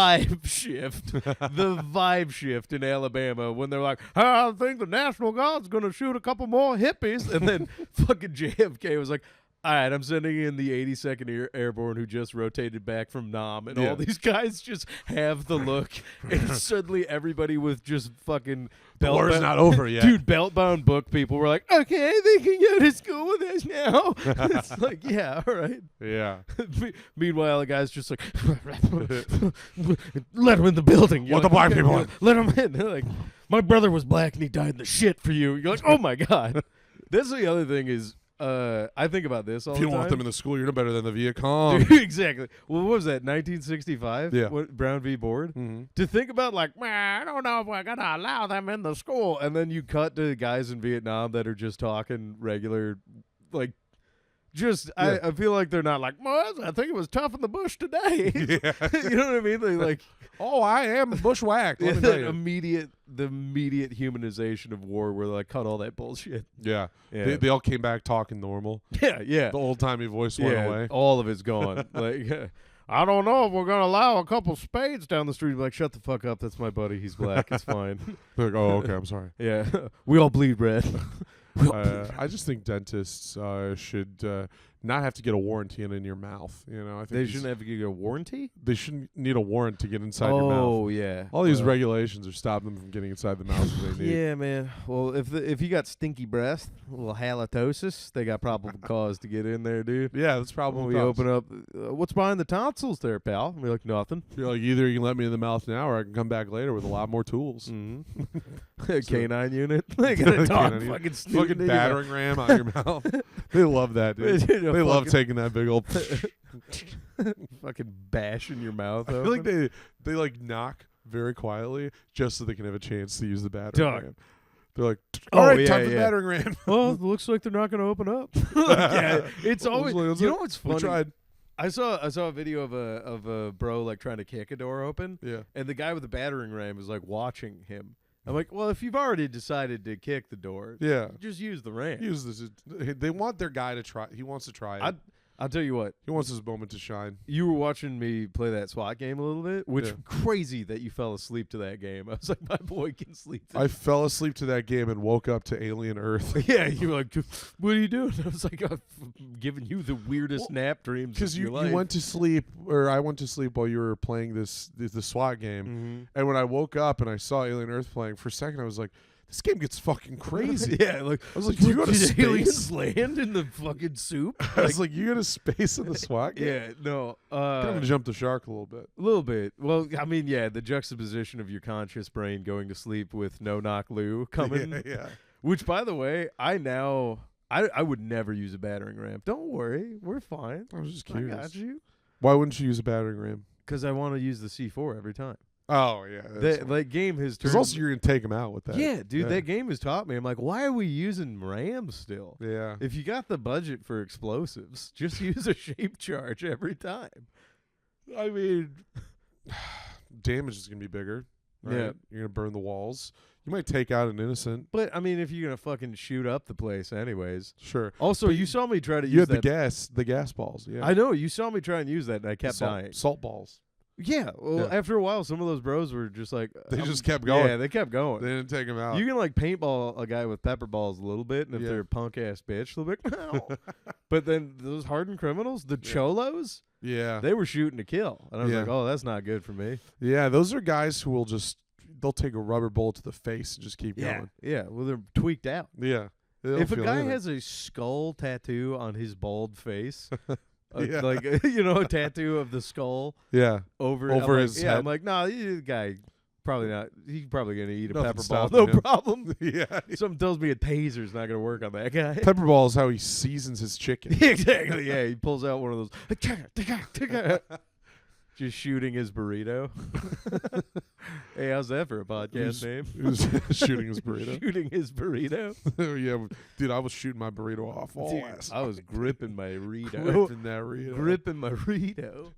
vibe shift in Alabama when they're like, "I think the National Guard's gonna shoot a couple more hippies," and then fucking JFK was like, "All right, I'm sending in the 82nd Airborne who just rotated back from Nam," and all these guys just have the look, and suddenly everybody with just fucking The war's not over yet. Dude, belt-bound book people were like, "Okay, they can go to school with us now." It's like, yeah, all right. Yeah. Meanwhile, the guy's just like, "Let him in the building." You're Let the black people in. Let him in. They're like, "My brother was black and he died in the shit for you." You're like, "Oh my god." That's the other thing is, I think about this all If the you time. don't want them in the school, you're no better than the Viet Cong. Dude, exactly. Well, what was that? 1965. Yeah. Brown v. Board. Mm-hmm. To think about, like, man, I don't know if we're gonna allow them in the school, and then you cut to guys in Vietnam that are just talking regular, like, just I feel like they're not like, "Well, I think it was tough in the bush today." Yeah. You know what I mean? They like, Oh, I am bushwhacked. Let me tell the you. immediate humanization of war, where they like cut all that bullshit. Yeah. Yeah. They all came back talking normal. Yeah, yeah. The old timey voice went away. All of it's gone. Like, I don't know if we're gonna allow a couple spades down the street. Like, shut the fuck up. That's my buddy. He's black. It's fine. They're like, oh, okay, I'm sorry. Yeah, we all bleed red. I just think dentists should not have to get a warranty in your mouth. You know, I think They shouldn't have to get a warranty. They shouldn't need a warrant to get inside your mouth. Oh yeah. All these regulations are stopping them from getting inside the mouth that they need. Yeah, man. Well, if you got stinky breath, a little halitosis, they got probable cause to get in there, dude. Yeah, that's probably When we open up, what's behind the tonsils there, pal? And we're like, nothing. You're like, either you can let me in the mouth now, or I can come back later with a lot more tools. Mm-hmm. Canine unit. They got a dog Canine fucking unit. snoot Fucking in your mouth. battering ram out your mouth. They love that, dude. They love taking that big old. fucking bash in your mouth. I feel like they like knock very quietly just so they can have a chance to use the battering Dog. ram. They're like, Oh, all right, yeah, time for the yeah. battering ram. Well, it looks like they're not going to open up. Yeah, it's always. Let's You look. know what's We funny? tried. I saw a video of a bro like trying to kick a door open, Yeah. and the guy with the battering ram was like watching him. I'm like, well, if you've already decided to kick the door, Yeah. just use the ram. Use this. They want their guy to try. He wants to try it. I'll tell you what. He wants his moment to shine. You were watching me play that SWAT game a little bit, which Yeah. crazy that you fell asleep to that game. I was like, my boy can sleep. I fell asleep to that game and woke up to Alien Earth. Yeah, you were like, what are you doing? I was like, I'm giving you the weirdest nap dreams Because of you your life. went to sleep, or I went to sleep while you were playing the SWAT game. Mm-hmm. And when I woke up and I saw Alien Earth playing, for a second I was like, this game gets fucking crazy. Yeah, like I was like, you go to did aliens space? land in the fucking soup? I was like, you go to space in the SWAT game? Yeah, no. Kind of jump the shark a little bit. A little bit. Well, I mean, yeah, the juxtaposition of your conscious brain going to sleep with no knock Lou coming. Yeah. Which, by the way, I would never use a battering ram. Don't worry, we're fine. I was just I curious. got you. Why wouldn't you use a battering ram? Because I want to use the C4 every time. Oh, yeah. That game has Because turned. also you're going to take him out with that. Yeah, dude, that game has taught me. I'm like, why are we using rams still? Yeah. If you got the budget for explosives, just use a shape charge every time. I mean, damage is going to be bigger. Right? Yeah. You're going to burn the walls. You might take out an innocent. But, I mean, if you're going to fucking shoot up the place anyways. Sure. Also, you saw me try to You use had that. the gas balls. Yeah. I know. You saw me try and use that, and I kept dying. Salt balls. Yeah. Well, Yeah. after a while, some of those bros were just like... They just kept going. Yeah, they kept going. They didn't take him out. You can, like, paintball a guy with pepper balls a little bit, and if Yeah. they're a punk-ass bitch, they'll be like, no. But then those hardened criminals, the cholos, yeah. they were shooting to kill. And I was Yeah. like, oh, that's not good for me. Yeah, those are guys who will they'll take a rubber bullet to the face and just keep Yeah. going. Yeah. Well, they're tweaked out. Yeah. They don't If a feel guy anything. has a skull tattoo on his bald face, Yeah. like, you know, a tattoo of the skull Yeah. over Over I'm his like, yeah, head. I'm like, nah, the guy probably not. He's probably gonna eat a Nothing pepper ball, stopping no him. problem. Yeah. Something tells me a taser's not gonna work on that guy. Pepperball is how he seasons his chicken. Exactly. Yeah, he pulls out one of those. Just shooting his burrito. Hey, how's that for a podcast name? He was shooting his burrito. Shooting his burrito. Yeah, dude, I was shooking my burrito off all Dude, last I was gripping my Rito. gripping that burrito. Gripping my Rito.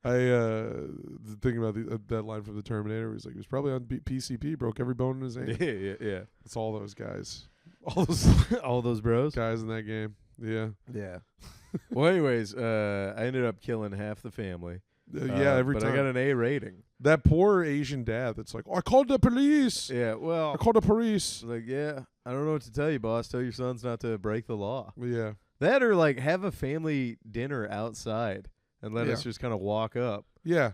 Thinking about that line from the Terminator. He's like, he was probably on PCP, broke every bone in his hand. Yeah. It's all those guys, all those All those bros. guys in that game. Yeah, Yeah. Well, anyways, I ended up killing half the family. yeah. Every but time I got an A rating. that poor Asian dad that's like, oh, I called the police. Yeah. Well, I called the police. like, yeah, I don't know what to tell you, boss. Tell your sons not to break the law. Yeah, That or like have a family dinner outside and let us Yeah. just kind of walk up. yeah.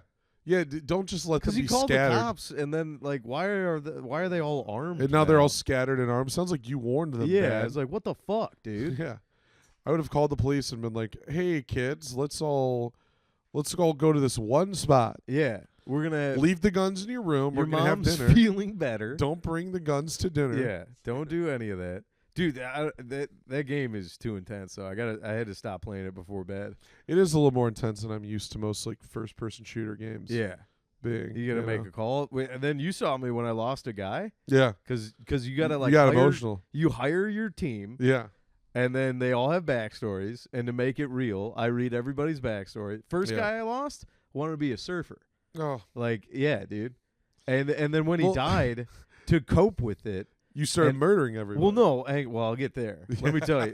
Don't just let them Because be he called scattered. the cops, and then like, why are they all armed? And now they're all scattered in arms. Sounds like you warned them. yeah. Dad. It's like, what the fuck, dude? Yeah. I would have called the police and been like, "Hey kids, let's all go to this one spot. Yeah, we're gonna Leave the guns in your room. Your We're gonna have mom's dinner. feeling better. Don't bring the guns to dinner." Yeah, don't do any of that, dude. That game is too intense. So I had to stop playing it before bed. It is a little more intense than I'm used to most like first person shooter games. Yeah, Being. you gotta make a call. Wait, and then you saw me when I lost a guy, Yeah. because you gotta like you got hire, emotional. You hire your team. Yeah. And then they all have backstories, and to make it real, I read everybody's backstory. First Yeah. guy I lost wanted to be a surfer. Oh, Like, yeah, dude. And then when he Well- died, to cope with it. you started And- murdering everyone. Well, no, I'll get there. Let me tell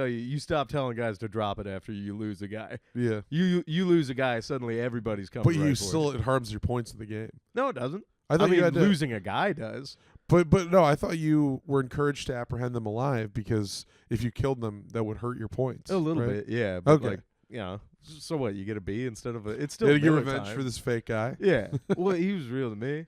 you. You stop telling guys to drop it after you lose a guy. Yeah. You lose a guy, suddenly everybody's coming. But right you for still, it harms your points in the game. No, it doesn't. I I thought mean, you had to, losing a guy does. but no, I thought you were encouraged to apprehend them alive because if you killed them, that would hurt your points. A little right? bit, yeah. But Okay. like, you know, so what? You get a B instead of a. It's You still had to get Miller revenge time. for this fake guy. Yeah. Well, he was real to me.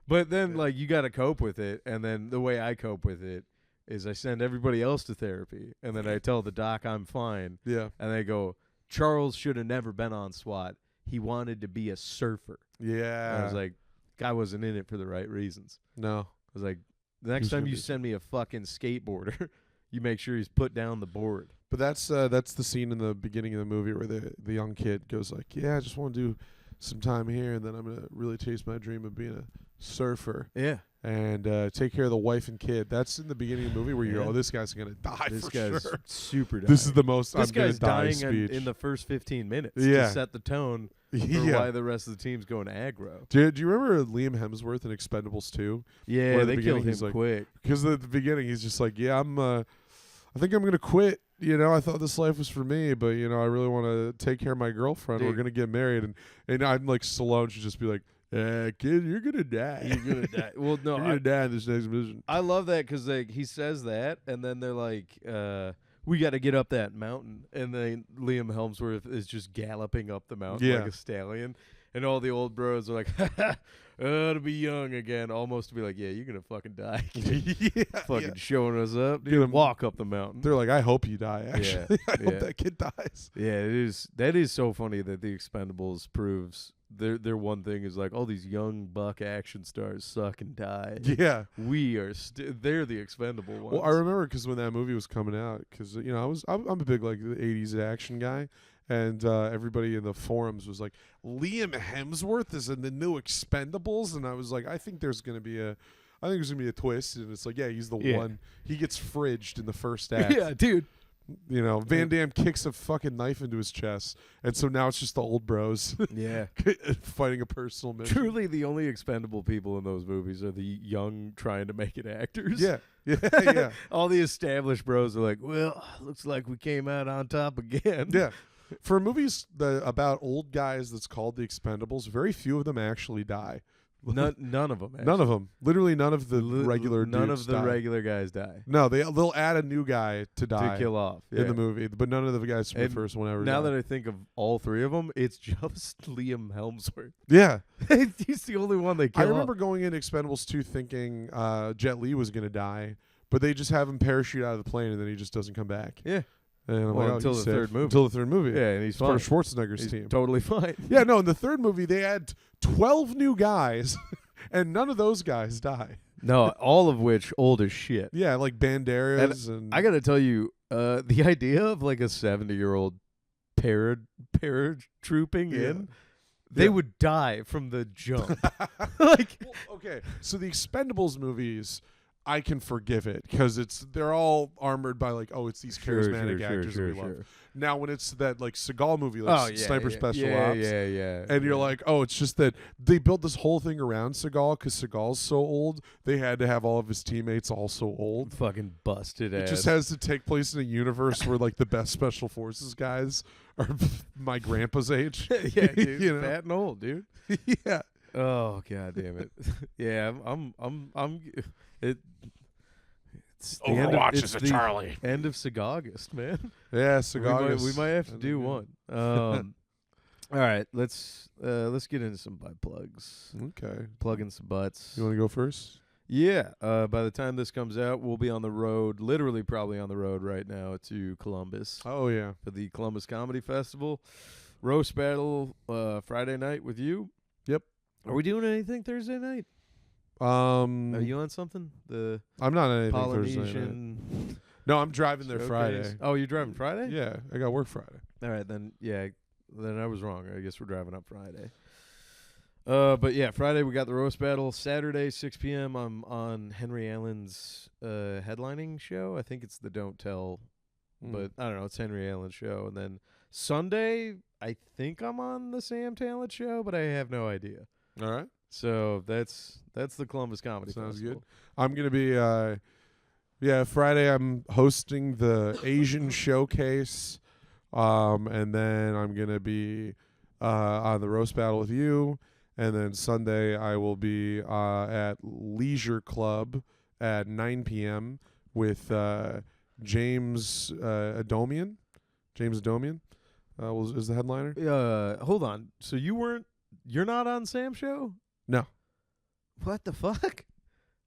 But then, like, you got to cope with it. And then the way I cope with it is I send everybody else to therapy. And then I tell the doc I'm fine. Yeah. And they go, Charles should have never been on SWAT. He wanted to be a surfer. Yeah. And I was like, guy wasn't in it for the right reasons. no. I was like, the next Who's time gonna you be- send me a fucking skateboarder, you make sure he's put down the board. But that's the scene in the beginning of the movie where the young kid goes like, "Yeah, I just want to do some time here, and then I'm gonna really chase my dream of being a surfer Yeah. and take care of the wife and kid." That's in the beginning of the movie where you Yeah. go, "Oh, this guy's gonna die This for guy's sure." super dying. This is the most This I'm gonna guy's die dying speech. in the first 15 minutes Yeah. to set the tone for yeah. why the rest of the team's going aggro. Do you remember Liam Hemsworth in Expendables 2? Yeah, Where at the they beginning killed he's him like- quick. Because at the beginning he's just like, "Yeah, I think I'm gonna quit. You know, I thought this life was for me, but you know, I really want to take care of my girlfriend. We're Dude. gonna get married." And I'm like, Stallone should just be like, "Kid, you're gonna die. You're gonna die. Well, no, You're gonna die in this next mission." I love that because like he says that, and then they're like, "We got to get up that mountain," and then Liam Helmsworth is just galloping up the mountain Yeah. like a stallion, and all the old bros are like, to be young again," almost to be like, "Yeah, you're gonna fucking die." yeah, Fucking showing us up, Get dude. 'em- Walk up the mountain. They're like, "I hope you die." Actually, I yeah. hope that kid dies. Yeah, it is. That is so funny that the Expendables proves their one thing is like all these young buck action stars suck and die. Yeah. We are they're the expendable ones. Well, I remember because when that movie was coming out, because you know I'm a big like the '80s action guy, and everybody in the forums was like, "Liam Hemsworth is in the new Expendables," and I was like, I think there's gonna be a twist, and it's like, yeah, he's the Yeah. one. He gets fridged in the first act. yeah, dude. You know, Van Damme kicks a fucking knife into his chest, and so now it's just the old bros Yeah. fighting a personal mission. Truly, the only expendable people in those movies are the young trying to make it actors. Yeah, yeah. All the established bros are like, well, looks like we came out on top again. Yeah. For movies about old guys that's called The Expendables, very few of them actually die. None of them. None of them. Literally none of the regular None dudes of the die. regular guys die No, they'll add a new guy to die to kill off in the movie, but none of the guys from the And first one ever Now die. that I think of all three of them, it's just Liam Helmsworth. Yeah. He's the only one they kill. I remember going into Expendables 2 thinking Jet Li was going to die, but they just have him parachute out of the plane and then he just doesn't come back. Yeah. And I'm Well, like, until he's the safe. third movie. Until the third movie. Yeah, and he's It's part of fine. Schwarzenegger's He's team. totally fine. Yeah, no, in the third movie, they had 12 new guys, and none of those guys die. No, all of which old as shit. Yeah, like Banderas and I got to tell you, the idea of like a 70-year-old paratrooping Yeah. in, they Yeah. would die from the jump. Like, Well, okay, so the Expendables movies, I can forgive it because they're all armored by like, oh, it's these charismatic actors that we love. Now when it's that like Seagal movie, like Sniper Special Ops, yeah. and you're like, oh, it's just that they built this whole thing around Seagal because Seagal's so old, they had to have all of his teammates also old. fucking busted It ass. just has to take place in a universe where like the best special forces guys are my grandpa's age. yeah, dude, you know? fat and old, dude. Yeah. Oh god damn it. Yeah, I'm it. It's the end of, it's the Charlie. end of August, man. Yeah, Seagal. We might have to do one. All right, let's get into some butt plugs. Okay. Plugging some butts. You want to go first? Yeah. By the time this comes out, we'll be on the road. Literally, probably on the road right now to Columbus Oh yeah. for the Columbus Comedy Festival. Roast battle Friday night with you. Yep. Are we doing anything Thursday night? Are you on something? The I'm not on anything Thursday night. Polynesian. No, I'm driving there showcase? Friday. Oh, you're driving Friday? Yeah, I got work Friday. All right, then. Yeah, then I was wrong. I guess we're driving up Friday. But yeah, Friday we got the roast battle. Saturday 6 p.m. I'm on Henry Allen's headlining show. I think it's the Don't Tell, but I don't know. It's Henry Allen's show. And then Sunday, I think I'm on the Sam Talent show, but I have no idea. All right. So that's the Columbus Comedy Sounds Festival. good. I'm gonna be Friday I'm hosting the Asian showcase. And then I'm gonna be on the roast battle with you. And then Sunday I will be at Leisure Club at 9 p.m. with James Adomian. James Adomian is the headliner. Hold on. So you're not on Sam's show? No. What the fuck?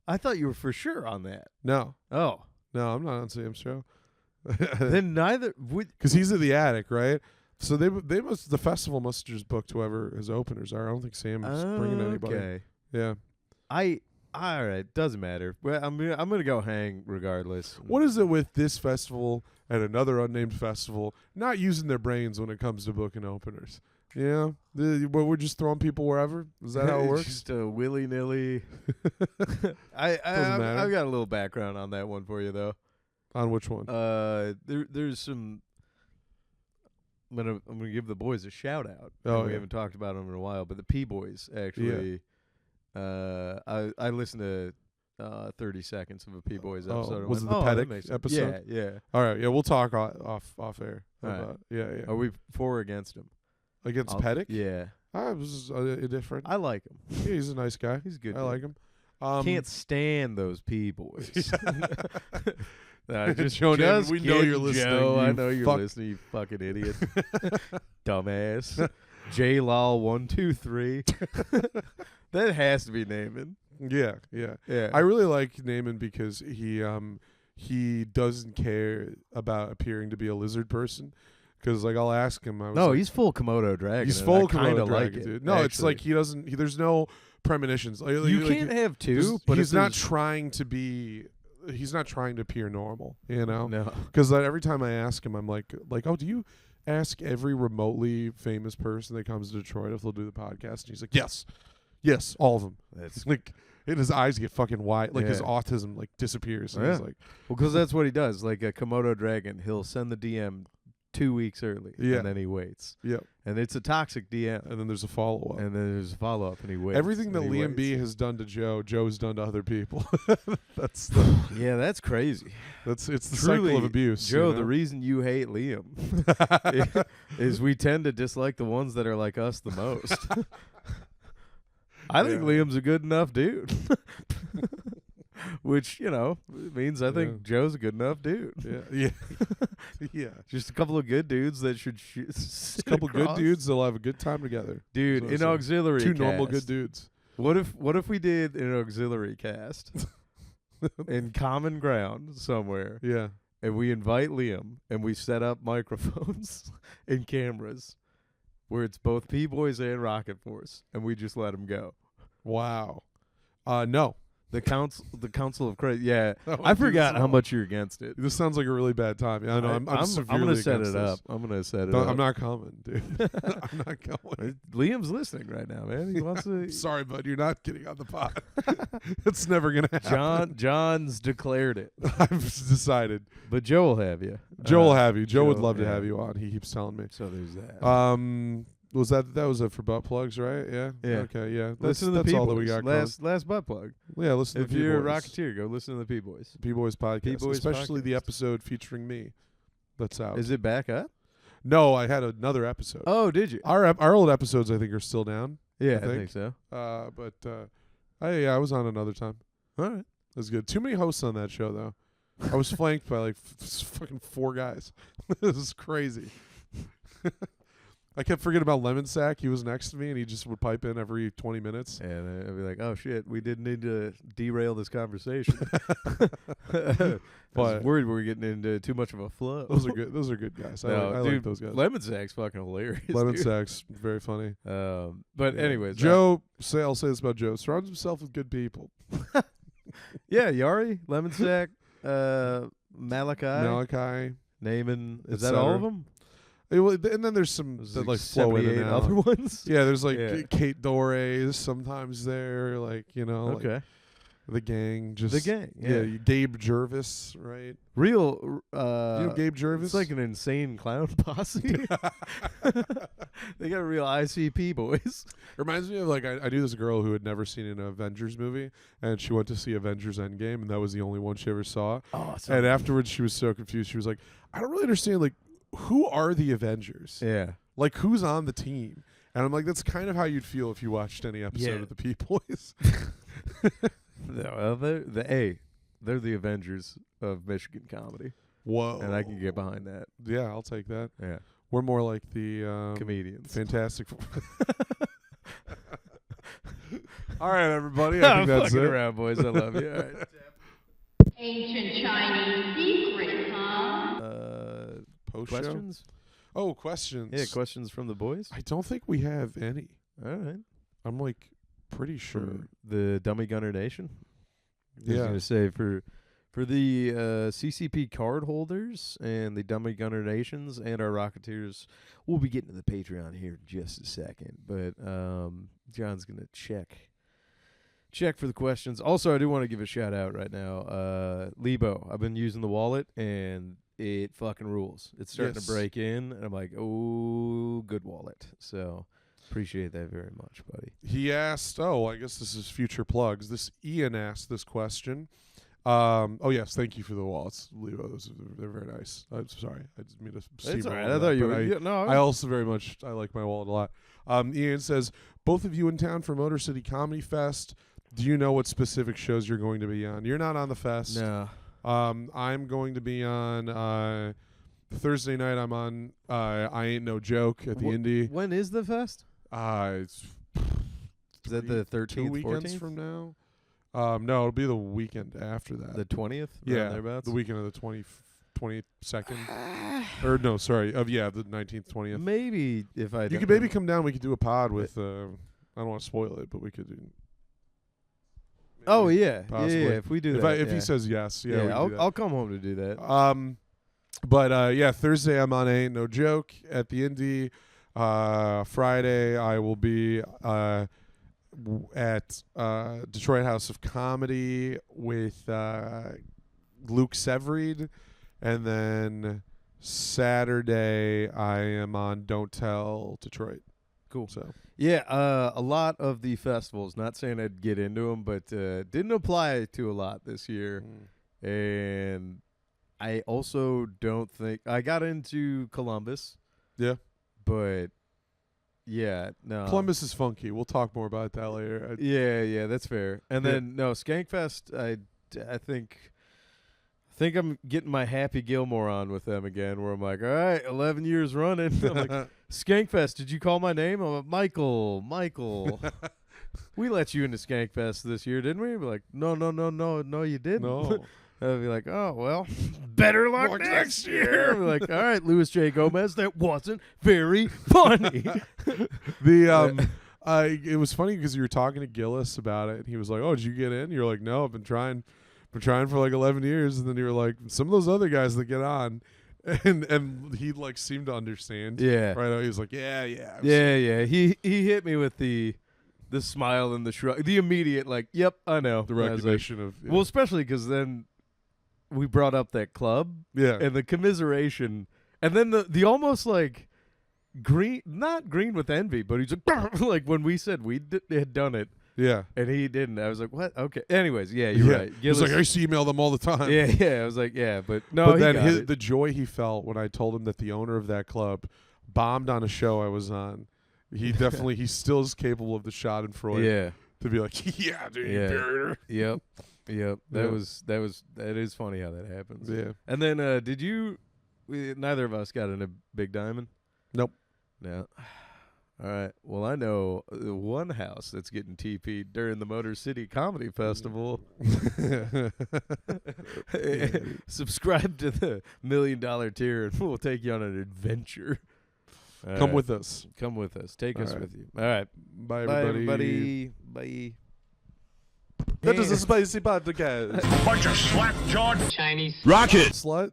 I thought you were for sure on that. No. Oh. No, I'm not on Sam's show. Then neither would. Because he's at the Attic, right? So the festival must have just booked whoever his openers are. I don't think Sam is bringing anybody. Okay. Yeah. All right. Doesn't matter. Well, I'm gonna go hang regardless. What is it with this festival and another unnamed festival not using their brains when it comes to booking openers? Yeah, we're just throwing people wherever. Is that how it works? Just willy nilly. I've matter. got a little background on that one for you though. On which one? There's some. I'm gonna give the boys a shout out. Oh, We yeah. haven't talked about them in a while, but the P Boys actually. I listened to 30 seconds of a P Boys Oh, episode. and was went, it the that Pettick makes sense." episode? Yeah. All right, yeah, we'll talk off air. All right. About, yeah. Are we for or against him? Against Pettick? Yeah, I was different. I like him. Yeah, he's a nice guy. He's a good. I dude. like him. Can't stand those P Boys. Nah, Joe, just we know kidding, you're listening, Joe. I you know you're fuck. listening, you fucking idiot. Dumbass. J Lol 123. That has to be naming. Yeah. Yeah. I really like Naaman because he doesn't care about appearing to be a lizard person. Because like I'll ask him. He's full Komodo dragon. He's and full I kinda Komodo like dragon, it, dude. No, it's actually. like he doesn't. There's no premonitions. You can't have two, but he's if not there's- trying to be. He's not trying to appear normal. You know. No. Because every time I ask him, I'm like, oh, do you ask every remotely famous person that comes to Detroit if they'll do the podcast? And he's like, yes, all of them. That's Like, and his eyes get fucking wide. Like his Yeah. autism like disappears. And Yeah. he's like, well, because that's what he does. Like a Komodo dragon, he'll send the DM 2 weeks early, Yeah. and then he waits. yep. And it's a toxic DM. And then there's a follow up. And then there's a follow up, and he waits. Everything that and he Liam B waits. has done to Joe, Joe's done to other people. It's Yeah, that's crazy. the Truly, cycle of abuse. Joe, you know? the reason you hate Liam is we tend to dislike the ones that are like us the most. I think Yeah. Liam's a good enough dude. Which, means I think Yeah. Joe's a good enough dude. yeah. Yeah. Just a couple of good dudes that should A couple good dudes that'll have a good time together. Dude, That's what in I'm saying. auxiliary Two cast. normal good dudes. What if we did an auxiliary cast in common ground somewhere, Yeah. and we invite Liam, and we set up microphones and cameras where it's both P-Boys and Rocket Force, and we just let him go. Wow. No. The council of crazy. Yeah, No, I dude, forgot this how all- much you're against it. This sounds like a really bad time. Yeah, I know. I'm severely gonna set against it this. up. I'm gonna set it Don't- up. I'm not coming, dude. I'm not going. Liam's listening right now, man. He wants to. Sorry, bud. You're not getting on the pod. It's never gonna happen. John's declared it, I've decided. but Joe will have you. Joe will have you. Joe would Joe, love to yeah. have you on. He keeps telling me. So there's that. Was that was it for butt plugs, right? Yeah. Yeah. Okay. Yeah. Listen to the that's P-Boys. all that we got. Last butt plug. Yeah. Listen If to the you're a P-Boys. Rocketeer, go listen to the P-Boys. P-Boys podcast, P-Boys especially the podcast. episode featuring me. That's out. Is it back up? No, I had another episode. Oh, did you? Our old episodes, I think, are still down. Yeah, I think. think so. I was on another time. All right. It was good. Too many hosts on that show, though. I was flanked by like fucking 4 guys. This is crazy. I kept forgetting about Lemon Sack. He was next to me, and he just would pipe in every 20 minutes. And I'd be like, oh, shit, we didn't need to derail this conversation. I was But- worried we were getting into too much of a flow. Those are good. Those are good guys. No, I dude, like those guys. Lemon Sack's fucking hilarious. Lemon dude. Sack's very funny. But Yeah. anyways. Joe, I'll say this about Joe. Surrounds himself with good people. Yeah, Yari, Lemon Sack, Malachi, Naaman. Is that all of them? And then there's some There's that like flow in 78 and out. other ones? Yeah, there's like Yeah. Kate Dore's sometimes there, like, like Okay. the gang. Just The gang, Yeah, yeah. Gabe Jervis, right? Real. You know Gabe Jervis? It's like an insane clown posse. They got real ICP boys. Reminds me of like I knew this girl who had never seen an Avengers movie, and she went to see Avengers Endgame, and that was the only one she ever saw. Oh, And afterwards, she was so confused. She was like, "I don't really understand. Like, who are the Avengers? yeah. Like, who's on the team?" And I'm like, "That's kind of how you'd feel if you watched any episode Yeah. of the P-Boys." No, well, they're the Avengers of Michigan comedy, Whoa! and I can get behind that. Yeah, I'll take that. Yeah, We're more like the comedians. Fantastic. All right, everybody. I I'm think that's fucking it. around, boys. I love you. All right. Ancient Chinese secret, huh? Post show? Questions? Oh, questions. Yeah, questions from the boys. I don't think we have any. All right. I'm like pretty sure. From the Dummy Gunner Nation. I was Yeah. gonna say for the CCP card holders and the Dummy Gunner Nations and our Rocketeers, we'll be getting to the Patreon here in just a second. But John's gonna check for the questions. Also, I do want to give a shout out right now. Lebo, I've been using the wallet and it fucking rules. It's starting Yes. to break in, and I'm like, oh, good wallet. So appreciate that very much, buddy. He asked, I guess this is future plugs. This Ian asked this question. Yes, thank you for the wallets, Leo. They're very nice. I'm sorry, I didn't mean to It's steamroll all right. I that, thought you but were. I, Yeah, no, I also very much I like my wallet a lot. Ian says, both of you in town for Motor City Comedy Fest. Do you know what specific shows you're going to be on? You're not on the fest. no. I'm going to be on Thursday night. I'm on I Ain't No Joke at the Indy. When is the fest? It's Is that the 13th, 2 weekends 14th? from now. No, it'll be the weekend after that. The 20th? yeah, Thereabouts? the weekend of the 22nd. Or no, sorry, the 19th, 20th. Maybe if I You don't could maybe know. come down. We could do a pod with. I don't want to spoil it, but we could do. Oh maybe, yeah, possibly. yeah. If we do that, If yeah. he says yes, yeah, we can I'll do that. I'll come home to do that. But Thursday I'm on Ain't No Joke at the Indy. Friday I will be at Detroit House of Comedy with Luke Severeid, and then Saturday I am on Don't Tell Detroit. Cool. So Yeah, a lot of the festivals. Not saying I'd get into them, but didn't apply to a lot this year. And I also don't think I got into Columbus. Yeah. But yeah, no. Columbus is funky. We'll talk more about that later. Yeah, that's fair. And Yeah. then no, Skankfest. I think I'm getting my Happy Gilmore on with them again, where I'm like, all right, 11 years running. I'm like, Skankfest, did you call my name? I'm like, Michael. We let you into Skankfest this year, didn't we? We're like, no, you didn't. No. I'd be like, oh, well, better luck next year. We're like, all right, Louis J. Gomez, that wasn't very funny. It was funny because you were talking to Gillis about it, and he was like, "Oh, did you get in?" You're like, "No, I've been trying for like 11 years." And then you were like, "Some of those other guys that get on," and he like seemed to understand. Yeah. Right. He was like, "Yeah. Yeah. He hit me with the smile and the shrug, the immediate like, "Yep, I know." The And I was like, recognition of well, especially because then we brought up that club and the commiseration, and then the almost like not green with envy, but he's like, like when we said we had done it, yeah. and he didn't. I was like, what? Okay. Anyways, yeah, you're right. He was like, I used to email them all the time. Yeah. I was like, yeah, but no. But he then got it. the joy he felt when I told him that the owner of that club bombed on a show I was on. He definitely he still is capable of the Schadenfreude. Yeah. To be like, yeah, dude, you Yeah. buried her. Yep. Yeah. That is funny how that happens. Yeah. And then did you? Neither of us got in a big diamond. Nope. No. All right. Well, I know one house that's getting TP'd during the Motor City Comedy Festival. Subscribe to the $1 million tier, and we'll take you on an adventure. All Come right. with us. Come with us. Take All us right. with you. All right. Bye, Bye, everybody. everybody. Bye. That is a spicy podcast. Bunch of slap-jawed Chinese rocket. Slut.